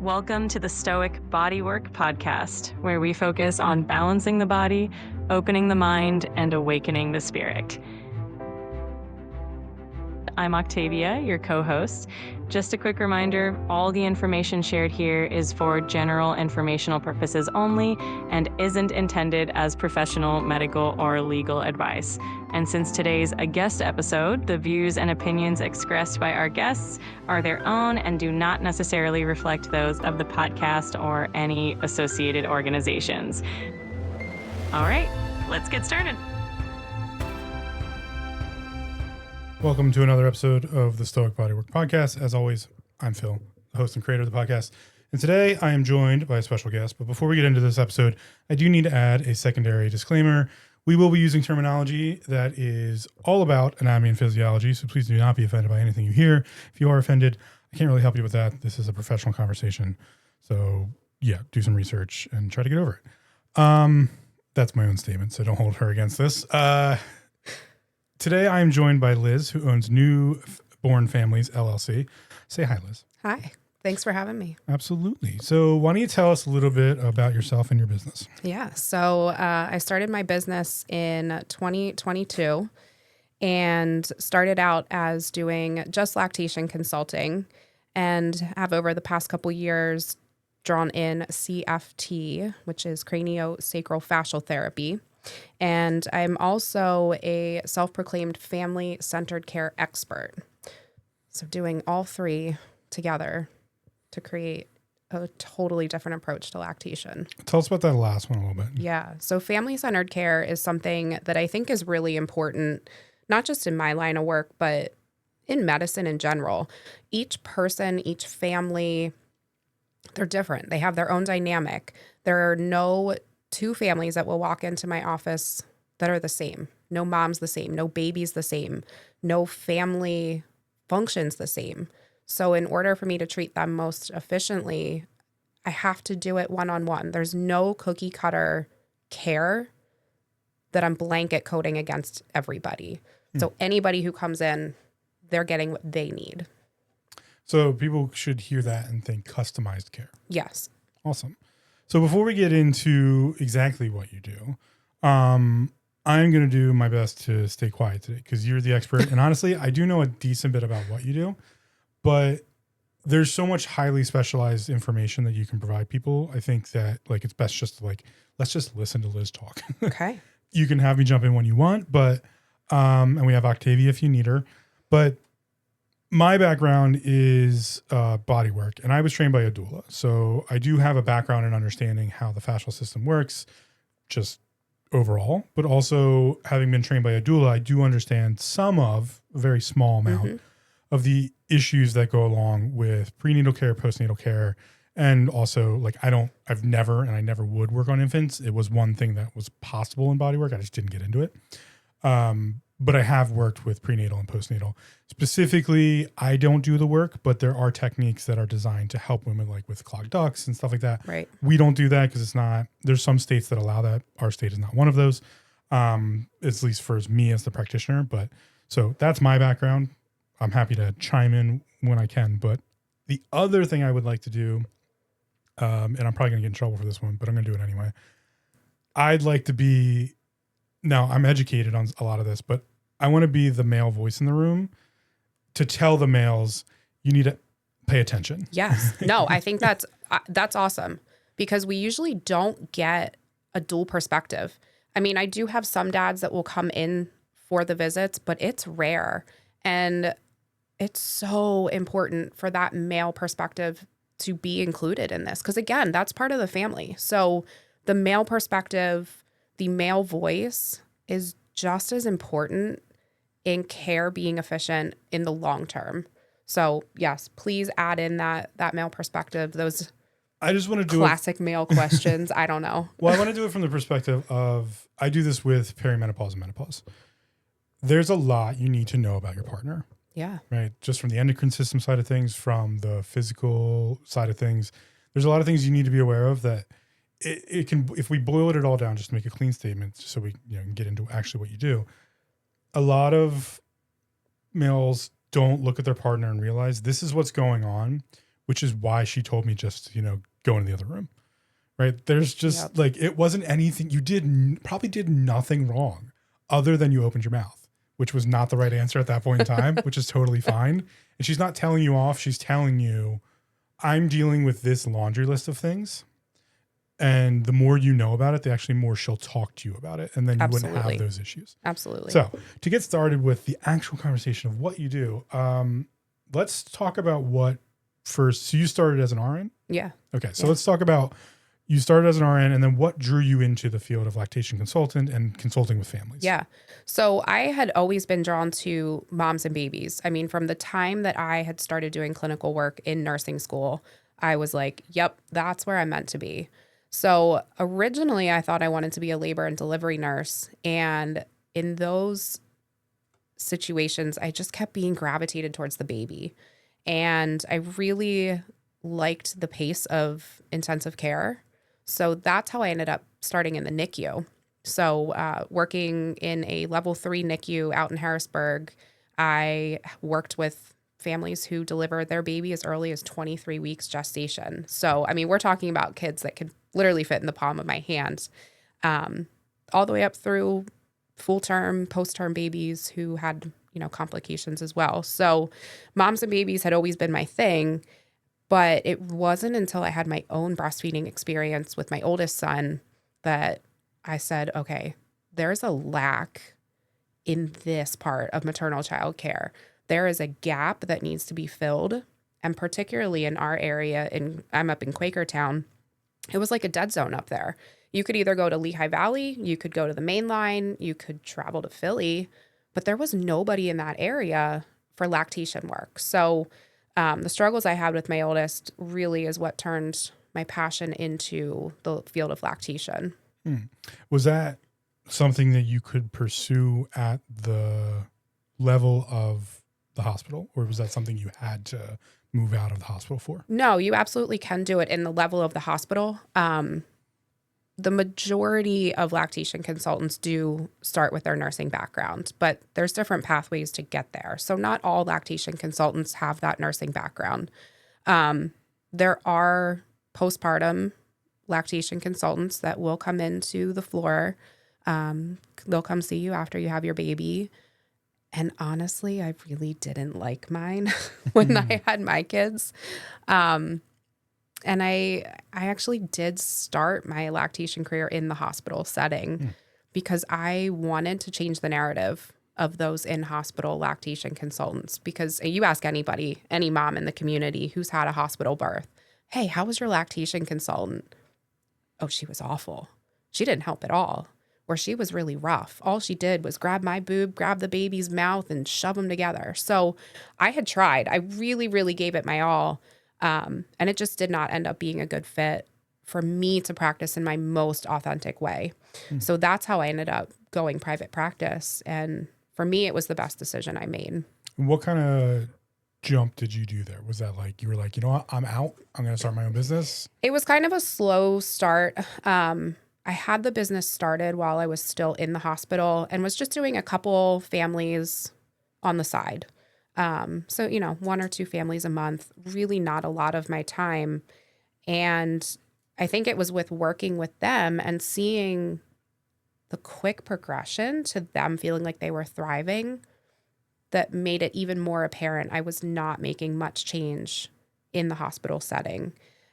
Welcome to the Stoic Bodywork podcast, where we focus on balancing the body, opening the mind, and awakening the spirit. I'm Octavia, your co-host. Just a quick reminder, all the information shared here is for general informational purposes only and isn't intended as professional, medical, or legal advice. And since today's a guest episode, the views and opinions expressed by our guests are their own and do not necessarily reflect those of the podcast or any associated organizations. All right, let's get started. Welcome to another episode of the Stoic Bodywork podcast. As always, I'm Phil, the host and creator of the podcast. And today I am joined by a special guest. But before we get into this episode, I do need to add a secondary disclaimer. We will be using terminology that is all about anatomy and physiology, so please do not be offended by anything you hear. If you are offended, I can't really help you with that. This is a professional conversation. So yeah, do some research and try to get over it. That's my own statement, so don't hold her against this. Today, I am joined by Liz, who owns Newborn Families, LLC. Say hi, Liz. Hi. Thanks for having me. Absolutely. So why don't you tell us a little bit about yourself and your business? Yeah. So I started my business in 2022 and started out as doing just lactation consulting and have over the past couple years drawn in CFT, which is craniosacral fascial therapy. And I'm also a self-proclaimed family-centered care expert. So doing all three together to create a totally different approach to lactation. Tell us about that last one a little bit. Yeah. So family-centered care is something that I think is really important, not just in my line of work, but in medicine in general. Each person, each family, they're different. They have their own dynamic. There are no two families that will walk into my office that are the same. No mom's the same. No baby's the same. No family functions the same. So in order for me to treat them most efficiently, I have to do it one-on-one. There's no cookie cutter care that I'm blanket coding against everybody. So anybody who comes in, they're getting what they need. So people should hear that and think customized care. Yes. Awesome. So before we get into exactly what you do, I'm going to do my best to stay quiet today because you're the expert. And honestly, I do know a decent bit about what you do, but there's so much highly specialized information that you can provide people. I think that it's best just to let's just listen to Liz talk. Okay. You can have me jump in when you want, but, and we have Octavia if you need her, but my background is bodywork, and I was trained by a doula. So I do have a background in understanding how the fascial system works, just overall. But also, having been trained by a doula, I do understand a very small amount of the issues that go along with prenatal care, postnatal care, and also I never would work on infants. It was one thing that was possible in bodywork. I just didn't get into it. But I have worked with prenatal and postnatal. Specifically, I don't do the work, but there are techniques that are designed to help women with clogged ducts and stuff like that. Right. We don't do that because there's some states that allow that. Our state is not one of those, at least for me as the practitioner. But so that's my background. I'm happy to chime in when I can. But the other thing I would like to do, and I'm probably going to get in trouble for this one, but I'm going to do it anyway. I'd like to be... Now, I'm educated on a lot of this, but I want to be the male voice in the room to tell the males, you need to pay attention. Yes. No, I think that's awesome because we usually don't get a dual perspective. I mean, I do have some dads that will come in for the visits, but it's rare. And it's so important for that male perspective to be included in this because, again, that's part of the family. So the male perspective, the male voice is just as important in care being efficient in the long term. So yes, please add in that male perspective. Those I just want to do classic male questions. I don't know. Well, I want to do it from the perspective of I do this with perimenopause and menopause. There's a lot you need to know about your partner. Yeah. Right. Just from the endocrine system side of things, from the physical side of things, there's a lot of things you need to be aware of that it can, if we boil it all down, just to make a clean statement, so we can get into actually what you do. A lot of males don't look at their partner and realize this is what's going on which is why she told me just, go in the other room. Right. There's just like, it wasn't anything you probably did nothing wrong other than you opened your mouth, which was not the right answer at that point in time, which is totally fine. And she's not telling you off. She's telling you, I'm dealing with this laundry list of things. And the more you know about it, the actually more she'll talk to you about it. And then you wouldn't have those issues. Absolutely. So to get started with the actual conversation of what you do, let's talk about what first. So you started as an RN? Yeah. Okay. So let's talk about, you started as an RN, and then what drew you into the field of lactation consultant and consulting with families? Yeah. So I had always been drawn to moms and babies. I mean, from the time that I had started doing clinical work in nursing school, I was like, yep, that's where I'm meant to be. So originally I thought I wanted to be a labor and delivery nurse. And in those situations, I just kept being gravitated towards the baby. And I really liked the pace of intensive care. So that's how I ended up starting in the NICU. So working in a level 3 NICU out in Harrisburg, I worked with families who deliver their baby as early as 23 weeks gestation. So, I mean, we're talking about kids that could literally fit in the palm of my hand, all the way up through full-term, post-term babies who had, complications as well. So moms and babies had always been my thing. But it wasn't until I had my own breastfeeding experience with my oldest son that I said, okay, there's a lack in this part of maternal child care. There is a gap that needs to be filled. And particularly in our area, I'm up in Quakertown, it was like a dead zone up there. You could either go to Lehigh Valley, you could go to the main line, you could travel to Philly, but there was nobody in that area for lactation work. So the struggles I had with my oldest really is what turned my passion into the field of lactation. Was that something that you could pursue at the level of the hospital, or was that something you had to move out of the hospital for? No, you absolutely can do it in the level of the hospital. The majority of lactation consultants do start with their nursing background, but there's different pathways to get there. So not all lactation consultants have that nursing background. There are postpartum lactation consultants that will come into the floor. They'll come see you after you have your baby. And honestly, I really didn't like mine when I had my kids. And I actually did start my lactation career in the hospital setting because I wanted to change the narrative of those in-hospital lactation consultants. Because you ask anybody, any mom in the community who's had a hospital birth, hey, how was your lactation consultant? Oh, she was awful. She didn't help at all. Or she was really rough. All she did was grab my boob, grab the baby's mouth, and shove them together. So I had tried. I really, really gave it my all. And it just did not end up being a good fit for me to practice in my most authentic way. So that's how I ended up going private practice. And for me, it was the best decision I made. What kind of jump did you do there? Was that like, you were like, you know what, I'm out, I'm going to start my own business? It was kind of a slow start. I had the business started while I was still in the hospital and was just doing a couple families on the side. So, 1 or 2 families a month, really not a lot of my time. And I think it was with working with them and seeing the quick progression to them feeling like they were thriving that made it even more apparent I was not making much change in the hospital setting.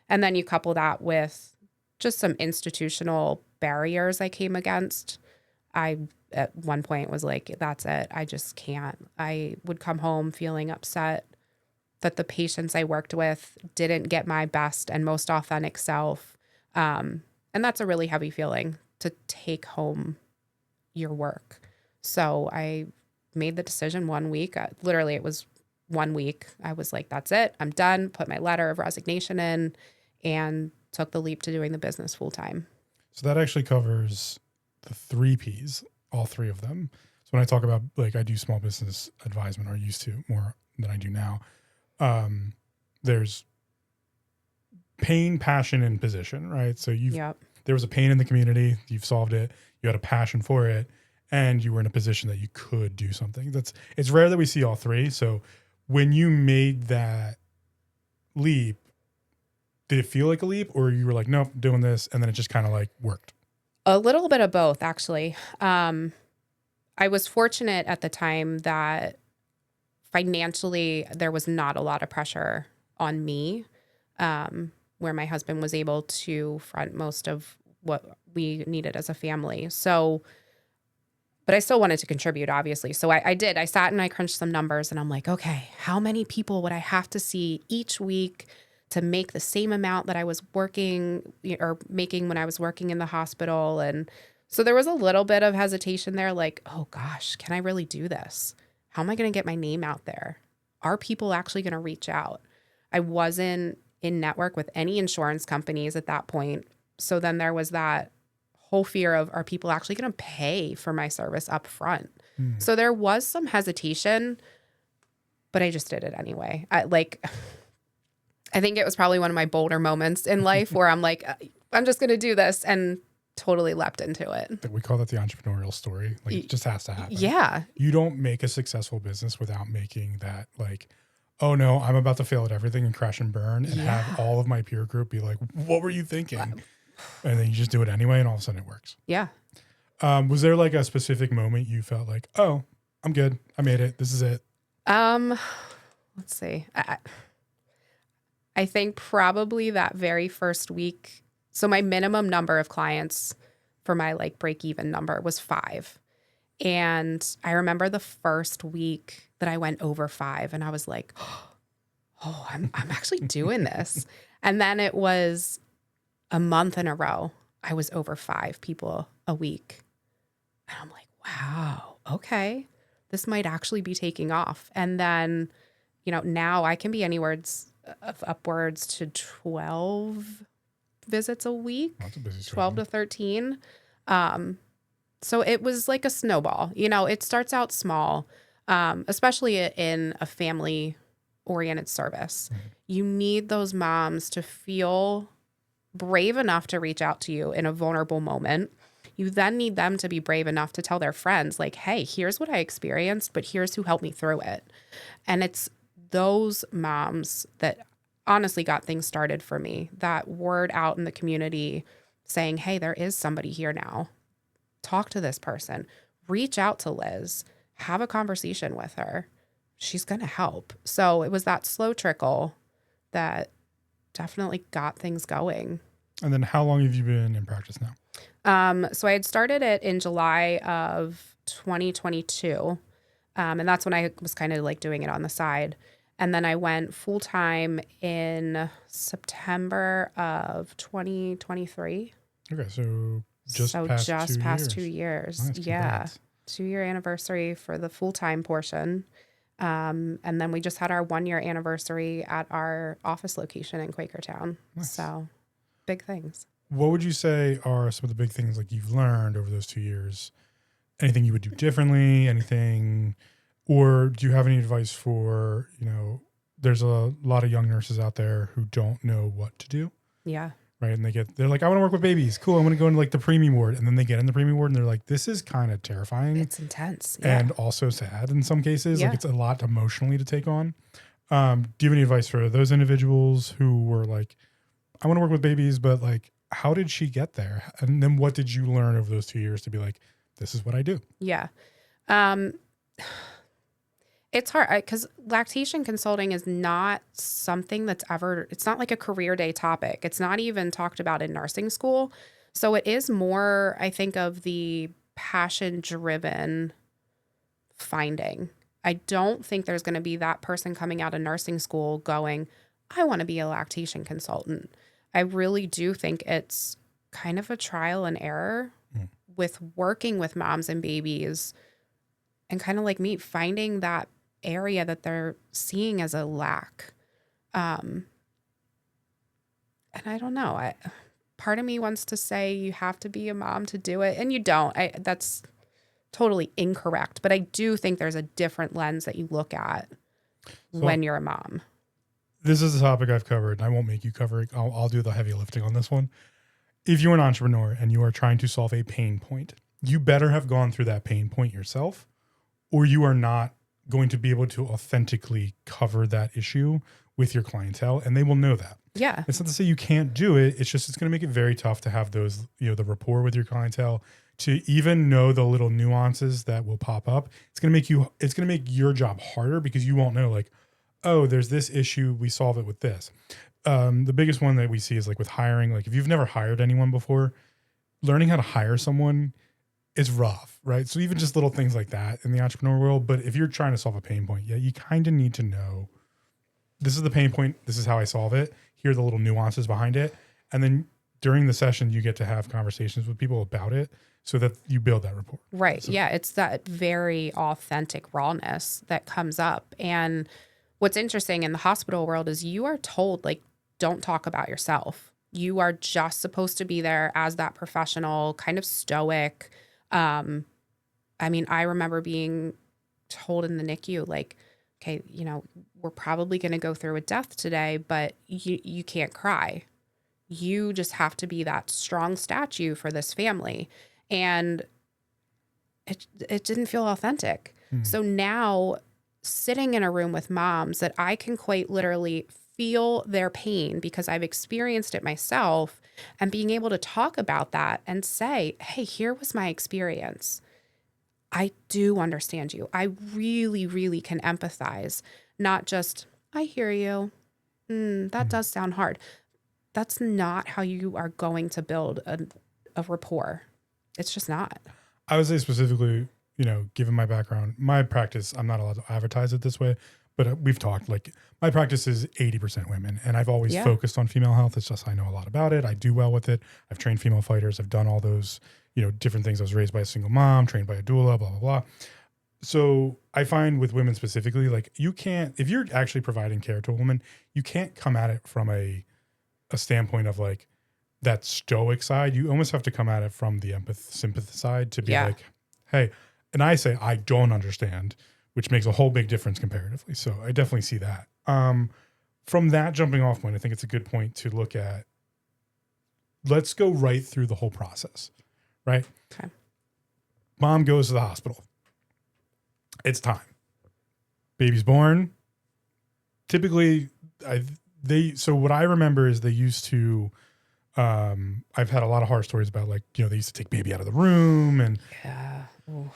And then you couple that with just some institutional barriers I came against. I, at one point, was like, that's it. I just can't. I would come home feeling upset that the patients I worked with didn't get my best and most authentic self. And that's a really heavy feeling to take home your work. So I made the decision 1 week. Literally, it was 1 week. I was like, that's it. I'm done. Put my letter of resignation in and took the leap to doing the business full time. So that actually covers the 3 Ps, all 3 of them. So when I talk about, like, I do small business advisement, or used to more than I do now, there's pain, passion, and position, right? So there was a pain in the community, you've solved it, you had a passion for it, and you were in a position that you could do something. It's rare that we see all 3. So when you made that leap, did it feel like a leap, or you were like, nope, doing this, and then it just kind of like worked? A little bit of both, actually. I was fortunate at the time that financially there was not a lot of pressure on me, where my husband was able to front most of what we needed as a family. So, but I still wanted to contribute, obviously. So I did. I sat and I crunched some numbers and I'm like, okay, how many people would I have to see each week to make the same amount that I was working or making when I was working in the hospital? And so there was a little bit of hesitation there, like, oh gosh, can I really do this? How am I going to get my name out there? Are people actually going to reach out? I wasn't in network with any insurance companies at that point. So then there was that whole fear of, are people actually going to pay for my service up front? So there was some hesitation, but I just did it anyway. I think it was probably one of my bolder moments in life where I'm like, I'm just going to do this, and totally leapt into it. We call that the entrepreneurial story. Like, it just has to happen. Yeah. You don't make a successful business without making that, like, oh no, I'm about to fail at everything and crash and burn, and have all of my peer group be like, what were you thinking? And then you just do it anyway, and all of a sudden it works. Yeah. Was there like a specific moment you felt like, oh, I'm good, I made it, this is it? Let's see. I think probably that very first week. So my minimum number of clients for my like break even number was 5. And I remember the first week that I went over 5 and I was like, oh, I'm actually doing this. And then it was a month in a row. I was over 5 people a week. And I'm like, wow, okay, this might actually be taking off. And then, now I can be anywhere of upwards to 12 visits a week, That's a busy 12 to 13. So it was like a snowball. It starts out small, especially in a family-oriented service. Mm-hmm. You need those moms to feel brave enough to reach out to you in a vulnerable moment. You then need them to be brave enough to tell their friends, like, hey, here's what I experienced, but here's who helped me through it. And it's those moms that honestly got things started for me. That word out in the community saying, hey, there is somebody here now. Talk to this person. Reach out to Liz. Have a conversation with her. She's going to help. So it was that slow trickle that definitely got things going. And then how long have you been in practice now? So I had started it in July of 2022. And that's when I was kind of like doing it on the side. And then I went full time in September of 2023. Okay, so just past 2 years. Nice, yeah, 2-year anniversary for the full time portion. And then we just had our 1-year anniversary at our office location in Quakertown. Nice. So big things. What would you say are some of the big things like you've learned over those 2 years? Anything you would do differently? Anything, or do you have any advice for, there's a lot of young nurses out there who don't know what to do. Yeah. Right. And they're like, I want to work with babies. Cool. I'm going to go into like the preemie ward. And then they get in the preemie ward and they're like, this is kind of terrifying. It's intense. Yeah. And also sad in some cases. Yeah. Like, it's a lot emotionally to take on. Do you have any advice for those individuals who were like, I want to work with babies, but like, how did she get there? And then what did you learn over those 2 years to be like, this is what I do? Yeah. It's hard because lactation consulting is not something that's it's not like a career day topic. It's not even talked about in nursing school. So it is more, I think, of the passion-driven finding. I don't think there's going to be that person coming out of nursing school going, I want to be a lactation consultant. I really do think it's kind of a trial and error with working with moms and babies and kind of like me, finding that area that they're seeing as a lack. And I don't know. Part of me wants to say you have to be a mom to do it, and you don't. That's totally incorrect. But I do think there's a different lens that you look at when you're a mom. This is a topic I've covered, and I won't make you cover it. I'll do the heavy lifting on this one. If you're an entrepreneur and you are trying to solve a pain point, you better have gone through that pain point yourself, or you are not going to be able to authentically cover that issue with your clientele, and they will know that. Yeah. It's not to say you can't do it. It's just, it's going to make it very tough to have those, the rapport with your clientele, to even know the little nuances that will pop up. It's going to make your job harder because you won't know, like, oh, there's this issue, we solve it with this. The biggest one that we see is like with hiring. Like if you've never hired anyone before, learning how to hire someone is rough, right? So even just little things like that in the entrepreneur world. But if you're trying to solve a pain point, you kind of need to know, this is the pain point, this is how I solve it. Here are the little nuances behind it. And then during the session, you get to have conversations with people about it so that you build that rapport. Right. So, yeah. It's that very authentic rawness that comes up. And what's interesting in the hospital world is you are told, like, don't talk about yourself. You are just supposed to be there as that professional, kind of stoic. I mean, I remember being told in the NICU, like, okay, we're probably going to go through a death today, but you can't cry. You just have to be that strong statue for this family. And it didn't feel authentic. So now sitting in a room with moms that I can quite literally feel their pain because I've experienced it myself, and being able to talk about that and say, hey, here was my experience. I do understand you. I really, really can empathize. Not just, I hear you. That does sound hard. That's not how you are going to build a rapport. It's just not. I would say specifically, given my background, my practice, I'm not allowed to advertise it this way, but we've talked, like, my practice is 80% women, and I've always focused on female health. It's just, I know a lot about it. I do well with it. I've trained female fighters. I've done all those, different things. I was raised by a single mom, trained by a doula, blah, blah, blah. So I find with women specifically, like, you can't, if you're actually providing care to a woman, you can't come at it from a standpoint of like that stoic side. You almost have to come at it from the sympathy side to be like, hey, and I say, I don't understand, which makes a whole big difference comparatively. So I definitely see that. From that jumping off point, I think it's a good point to look at. Let's go right through the whole process, right? Okay. Mom goes to the hospital. It's time. Baby's born. Typically, so what I remember is they used to, I've had a lot of horror stories about, like, they used to take baby out of the room, and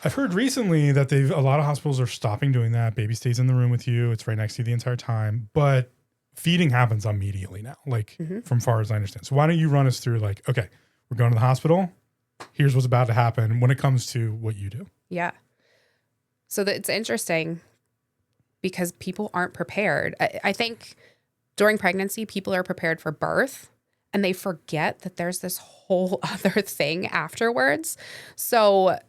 I've heard recently that a lot of hospitals are stopping doing that. Baby stays in the room with you. It's right next to you the entire time, but feeding happens immediately now, like from far as I understand. So why don't you run us through, like, okay, we're going to the hospital. Here's what's about to happen when it comes to what you do. Yeah. So it's interesting because people aren't prepared. I think during pregnancy, people are prepared for birth, and they forget that there's this whole other thing afterwards. So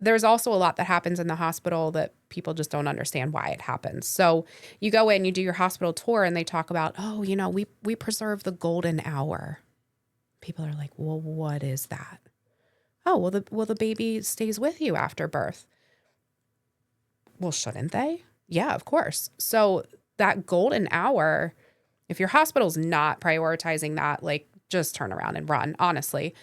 there's also a lot that happens in the hospital that people just don't understand why it happens. So you go in, you do your hospital tour, and they talk about, we preserve the golden hour. People are like, well, what is that? Oh, well, the baby stays with you after birth. Well, shouldn't they? Yeah, of course. So that golden hour, if your hospital's not prioritizing that, like, just turn around and run, honestly.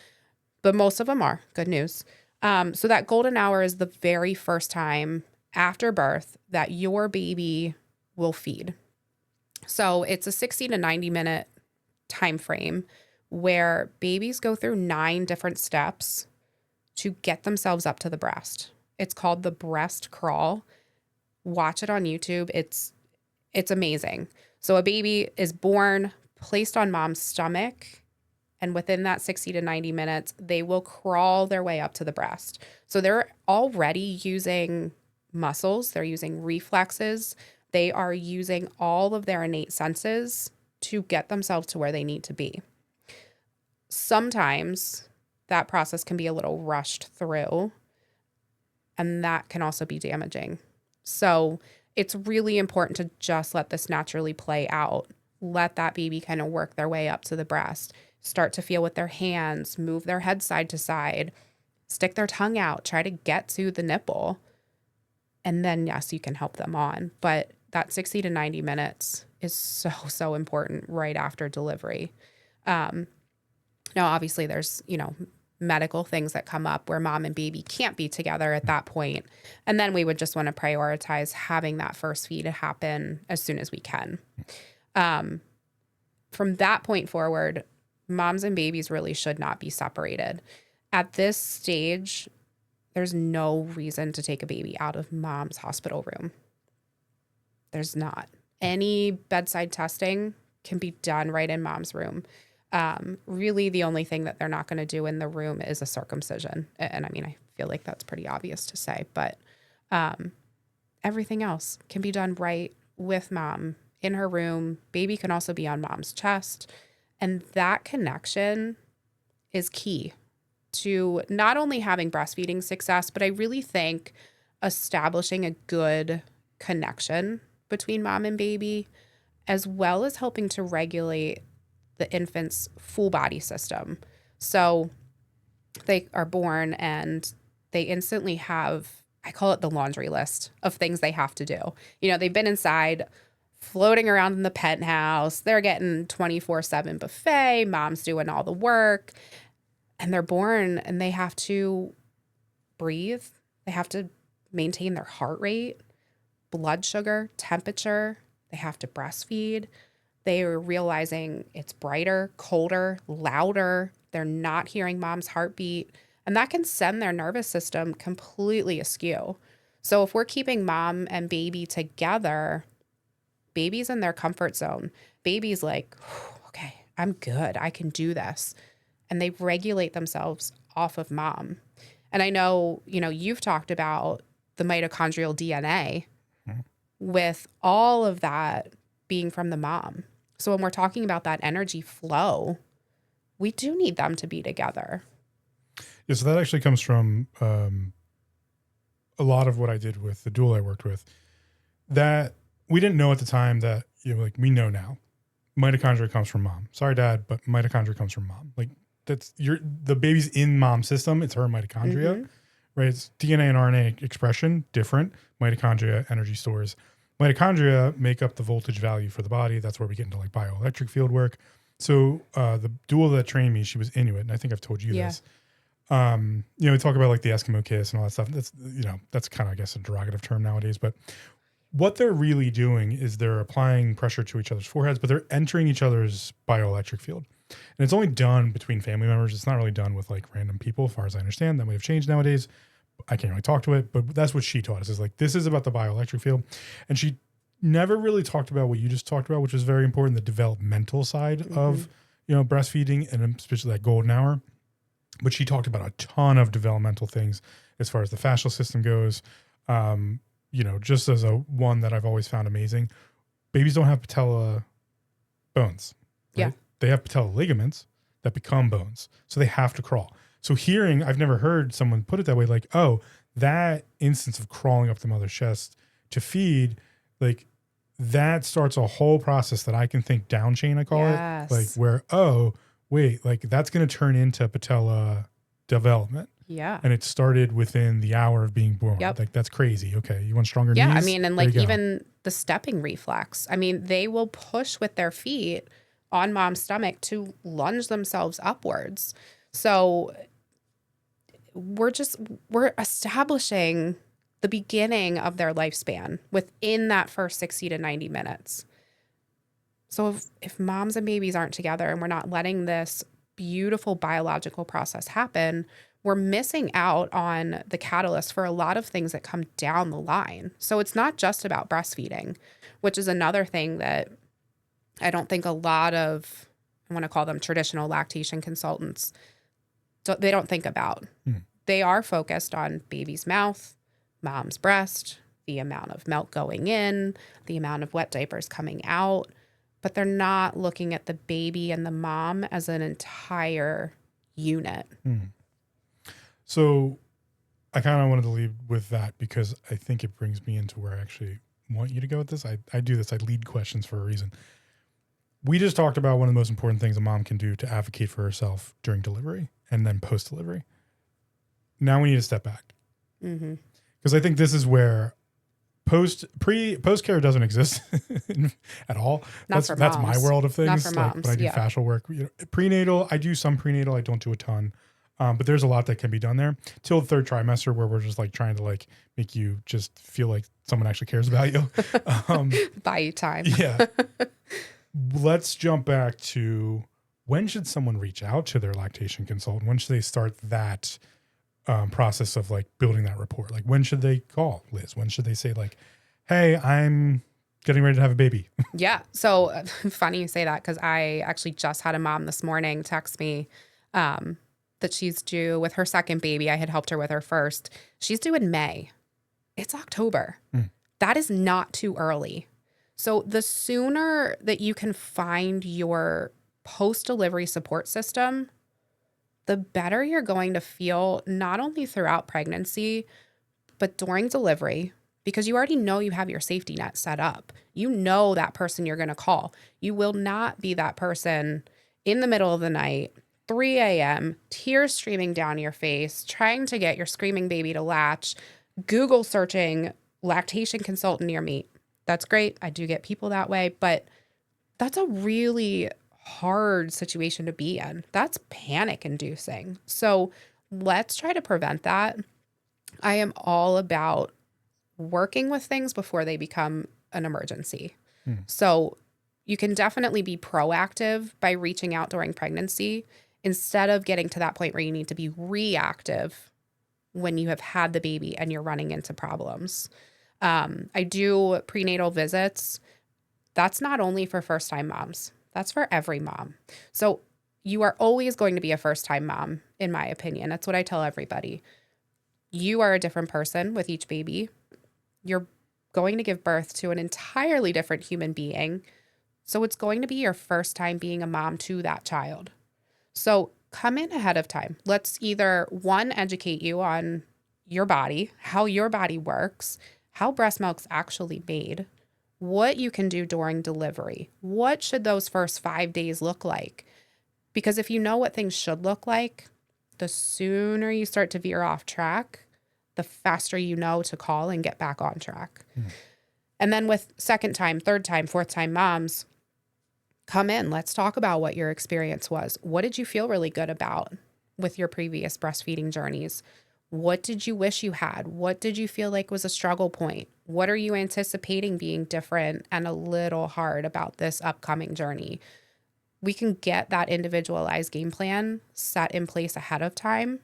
But most of them are. Good news. So that golden hour is the very first time after birth that your baby will feed. So it's a 60 to 90 minute time frame where babies go through 9 different steps to get themselves up to the breast. It's called the breast crawl. Watch it on YouTube. It's amazing. So a baby is born, placed on mom's stomach, and within that 60 to 90 minutes, they will crawl their way up to the breast. So they're already using muscles. They're using reflexes. They are using all of their innate senses to get themselves to where they need to be. Sometimes that process can be a little rushed through, and that can also be damaging. So it's really important to just let this naturally play out. Let that baby kind of work their way up to the breast. Start to feel with their hands, move their head side to side, stick their tongue out, try to get to the nipple. And then, yes, you can help them on. But that 60 to 90 minutes is so, so important right after delivery. Now, obviously, there's, medical things that come up where mom and baby can't be together at that point. And then we would just want to prioritize having that first feed happen as soon as we can. From that point forward, moms and babies really should not be separated. At this stage, there's no reason to take a baby out of mom's hospital room. There's not. Any bedside testing can be done right in mom's room. Really, the only thing that they're not going to do in the room is a circumcision. And I mean, I feel like that's pretty obvious to say, but everything else can be done right with mom in her room. Baby can also be on mom's chest. And that connection is key to not only having breastfeeding success, but I really think establishing a good connection between mom and baby, as well as helping to regulate the infant's full body system. So they are born and they instantly have, I call it the laundry list of things they have to do. You know, they've been inside floating around in the penthouse. They're getting 24/7 buffet. Mom's doing all the work. And they're born and they have to breathe. They have to maintain their heart rate, blood sugar, temperature. They have to breastfeed. They are realizing it's brighter, colder, louder. They're not hearing mom's heartbeat. And that can send their nervous system completely askew. So if we're keeping mom and baby together, baby's in their comfort zone. Baby's like, okay, I'm good. I can do this. And they regulate themselves off of mom. And I know, you know, you've talked about the mitochondrial DNA with all of that being from the mom. So when we're talking about that energy flow, we do need them to be together. Yeah, so that actually comes from a lot of what I did with the doula I worked with. That we didn't know at the time that, you know, like we know now. Mitochondria comes from mom. Sorry, dad, but mitochondria comes from mom. Like that's the baby's in mom's system. It's her mitochondria, right? It's DNA and RNA expression, different. Mitochondria, energy stores. Mitochondria make up the voltage value for the body. That's where we get into like bioelectric field work. So the doula that trained me, she was Inuit, and I think I've told you this. You know, we talk about like the Eskimo kiss and all that stuff. That's, you know, that's kind of, I guess, a derogative term nowadays. But what they're really doing is they're applying pressure to each other's foreheads, but they're entering each other's bioelectric field. And it's only done between family members. It's not really done with like random people, as far as I understand. That may have changed nowadays. I can't really talk to it, but that's what she taught us, is like, this is about the bioelectric field. And she never really talked about what you just talked about, which was very important, the developmental side of, you know, breastfeeding, and especially that golden hour. But she talked about a ton of developmental things as far as the fascial system goes. You know, just as a one that I've always found amazing, babies don't have patella bones. Right? Yeah. They have patella ligaments that become bones. So they have to crawl. So hearing, I've never heard someone put it that way, like, oh, that instance of crawling up the mother's chest to feed, like that starts a whole process that I can think down chain, I call it. Like where, oh, wait, like that's going to turn into patella development. Yeah. And it started within the hour of being born. Yep. Like that's crazy. Okay. You want stronger knees? Yeah. I mean, and like even the stepping reflex, I mean, they will push with their feet on mom's stomach to lunge themselves upwards. So we're establishing the beginning of their lifespan within that first 60 to 90 minutes. So if moms and babies aren't together and we're not letting this beautiful biological process happen, we're missing out on the catalyst for a lot of things that come down the line. So it's not just about breastfeeding, which is another thing that I don't think a lot of, I want to call them traditional lactation consultants, they don't think about. They are focused on baby's mouth, mom's breast, the amount of milk going in, the amount of wet diapers coming out, but they're not looking at the baby and the mom as an entire unit. So I kind of wanted to lead with that because I think it brings me into where I actually want you to go with this. I do this. I lead questions for a reason. We just talked about one of the most important things a mom can do to advocate for herself during delivery and then post-delivery. Now we need to step back. Because I think this is where post-care doesn't exist at all. That's my world of things. Not for moms. When I do fascial work. You know, prenatal, I do some prenatal. I don't do a ton. But there's a lot that can be done there till the third trimester, where we're just like trying to like make you just feel like someone actually cares about you. Buy you time. Yeah. Let's jump back to, when should someone reach out to their lactation consultant? When should they start that process of like building that rapport? Like, when should they call Liz? When should they say like, hey, I'm getting ready to have a baby? Yeah. So funny you say that, because I actually just had a mom this morning text me that she's due with her second baby. I had helped her with her first. She's due in May. It's October. That is not too early. So the sooner that you can find your post-delivery support system, the better you're going to feel, not only throughout pregnancy, but during delivery, because you already know you have your safety net set up. You know that person you're going to call. You will not be that person in the middle of the night, 3 a.m., tears streaming down your face, trying to get your screaming baby to latch, Google searching lactation consultant near me. That's great. I do get people that way, but that's a really hard situation to be in. That's panic inducing. So let's try to prevent that. I am all about working with things before they become an emergency. So you can definitely be proactive by reaching out during pregnancy instead of getting to that point where you need to be reactive when you have had the baby and you're running into problems. I do prenatal visits. That's not only for first-time moms. That's for every mom. So you are always going to be a first-time mom, in my opinion. That's what I tell everybody. You are a different person with each baby. You're going to give birth to an entirely different human being. So it's going to be your first time being a mom to that child. So come in ahead of time. Let's either, one, educate you on your body, how your body works, how breast milk's actually made, what you can do during delivery. What should those first 5 days look like? Because if you know what things should look like, the sooner you start to veer off track, the faster you know to call and get back on track. And then with second time, third time, fourth time moms, come in. Let's talk about what your experience was. What did you feel really good about with your previous breastfeeding journeys? What did you wish you had? What did you feel like was a struggle point? What are you anticipating being different and a little hard about this upcoming journey? We can get that individualized game plan set in place ahead of time.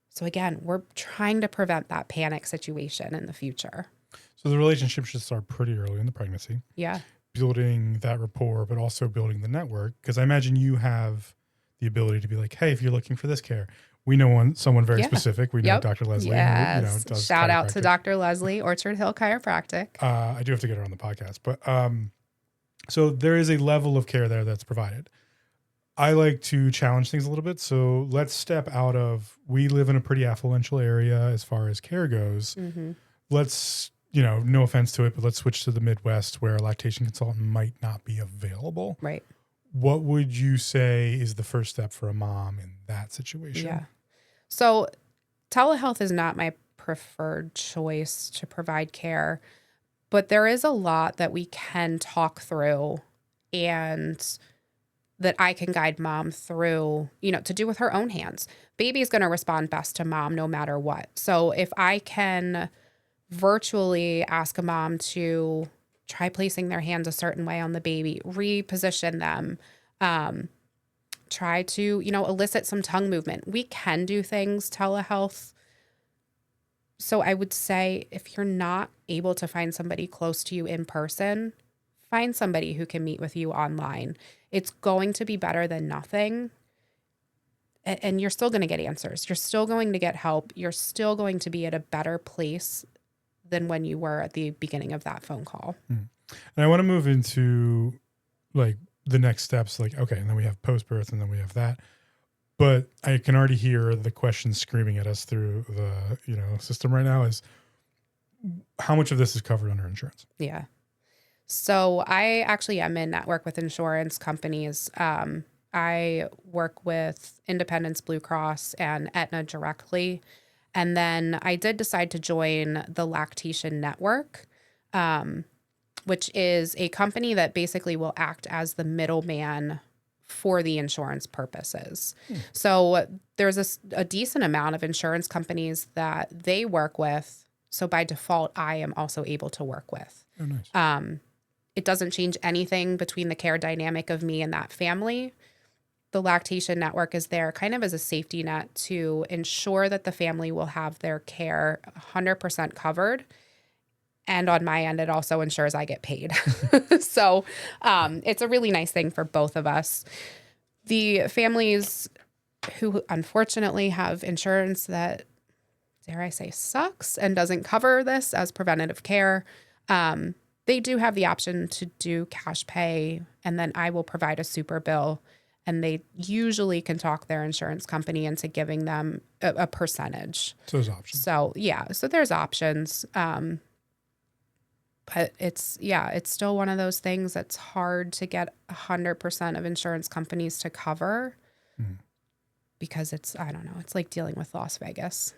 So again, we're trying to prevent that panic situation in the future. So the relationship should start pretty early in the pregnancy. Yeah. Building that rapport, but also building the network. Because I imagine you have the ability to be like, hey, if you're looking for this care, we know someone very specific. We know Dr. Leslie. Yes. Who, does Shout out to Dr. Leslie, Orchard Hill Chiropractic. I do have to get her on the podcast. But so there is a level of care there that's provided. I like to challenge things a little bit. So let's step out of, we live in a pretty affluential area as far as care goes. Let's, no offense to it, but let's switch to the Midwest where a lactation consultant might not be available. Right. What would you say is the first step for a mom in that situation? Yeah. So telehealth is not my preferred choice to provide care, but there is a lot that we can talk through and that I can guide mom through, to do with her own hands. Baby's going to respond best to mom no matter what. So if I can virtually ask a mom to try placing their hands a certain way on the baby, reposition them, try to, elicit some tongue movement. We can do things telehealth. So I would say if you're not able to find somebody close to you in person, find somebody who can meet with you online. It's going to be better than nothing. And you're still going to get answers. You're still going to get help. You're still going to be at a better place than when you were at the beginning of that phone call. And I want to move into like the next steps, like, okay, and then we have post-birth and then we have that. But I can already hear the question screaming at us through the, system right now is how much of this is covered under insurance? Yeah. So I actually am in network with insurance companies. I work with Independence Blue Cross and Aetna directly. And then I did decide to join the Lactation Network, which is a company that basically will act as the middleman for the insurance purposes. So there's a decent amount of insurance companies that they work with. So by default, I am also able to work with. Oh, nice. It doesn't change anything between the care dynamic of me and that family. The lactation network is there kind of as a safety net to ensure that the family will have their care 100% covered. And on my end, it also ensures I get paid. So it's a really nice thing for both of us. The families who unfortunately have insurance that, dare I say, sucks and doesn't cover this as preventative care, they do have the option to do cash pay, and then I will provide a super bill, and they usually can talk their insurance company into giving them a percentage. So there's options. So yeah, so there's options. But it's still one of those things that's hard to get 100% of insurance companies to cover because I don't know, it's like dealing with Las Vegas.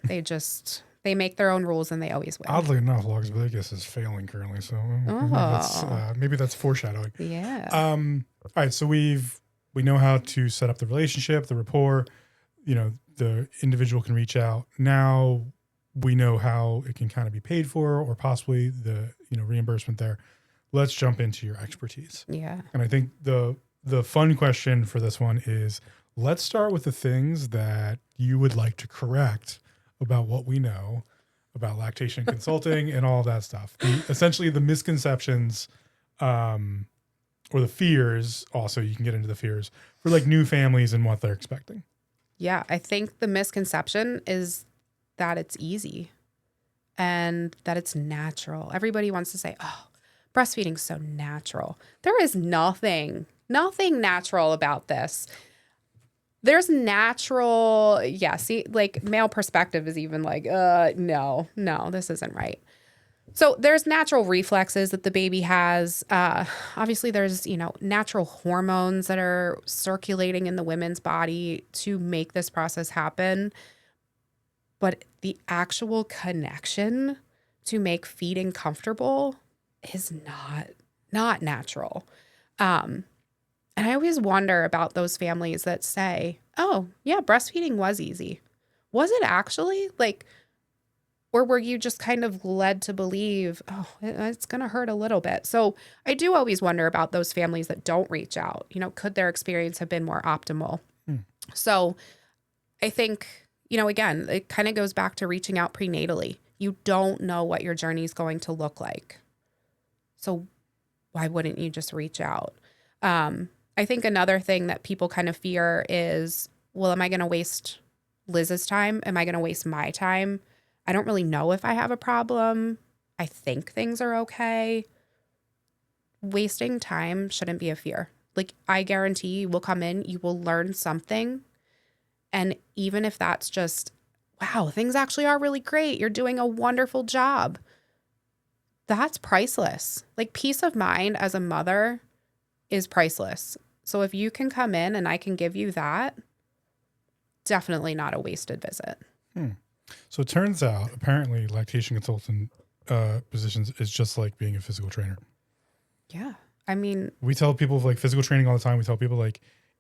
They make their own rules and they always win. Oddly enough, Las Vegas is failing currently, so maybe that's foreshadowing. Yeah. All right, so we know how to set up the relationship, the rapport. The individual can reach out. Now we know how it can kind of be paid for, or possibly the reimbursement there. Let's jump into your expertise. Yeah. And I think the fun question for this one is, let's start with the things that you would like to correct about what we know about lactation consulting and all of that stuff. Essentially the misconceptions or the fears, also you can get into the fears for like new families and what they're expecting. Yeah. I think the misconception is that it's easy and that it's natural. Everybody wants to say, oh, breastfeeding's so natural. There is nothing natural about this. There's natural, see, like male perspective is even like, no, this isn't right. So there's natural reflexes that the baby has. Obviously there's, natural hormones that are circulating in the women's body to make this process happen. But the actual connection to make feeding comfortable is not natural. And I always wonder about those families that say, oh, yeah, breastfeeding was easy. Was it actually? Or were you just kind of led to believe, oh, it's going to hurt a little bit? So I do always wonder about those families that don't reach out. Could their experience have been more optimal? So I think, again, it kind of goes back to reaching out prenatally. You don't know what your journey is going to look like. So why wouldn't you just reach out? I think another thing that people kind of fear is, well, am I going to waste Liz's time? Am I going to waste my time? I don't really know if I have a problem. I think things are okay. Wasting time shouldn't be a fear. I guarantee you will come in, you will learn something. And even if that's just, wow, things actually are really great. You're doing a wonderful job. That's priceless. Peace of mind as a mother is priceless. So if you can come in and I can give you that, definitely not a wasted visit. So it turns out, apparently, lactation consultant positions is just like being a physical trainer. Yeah. I mean, we tell people physical training all the time. We tell people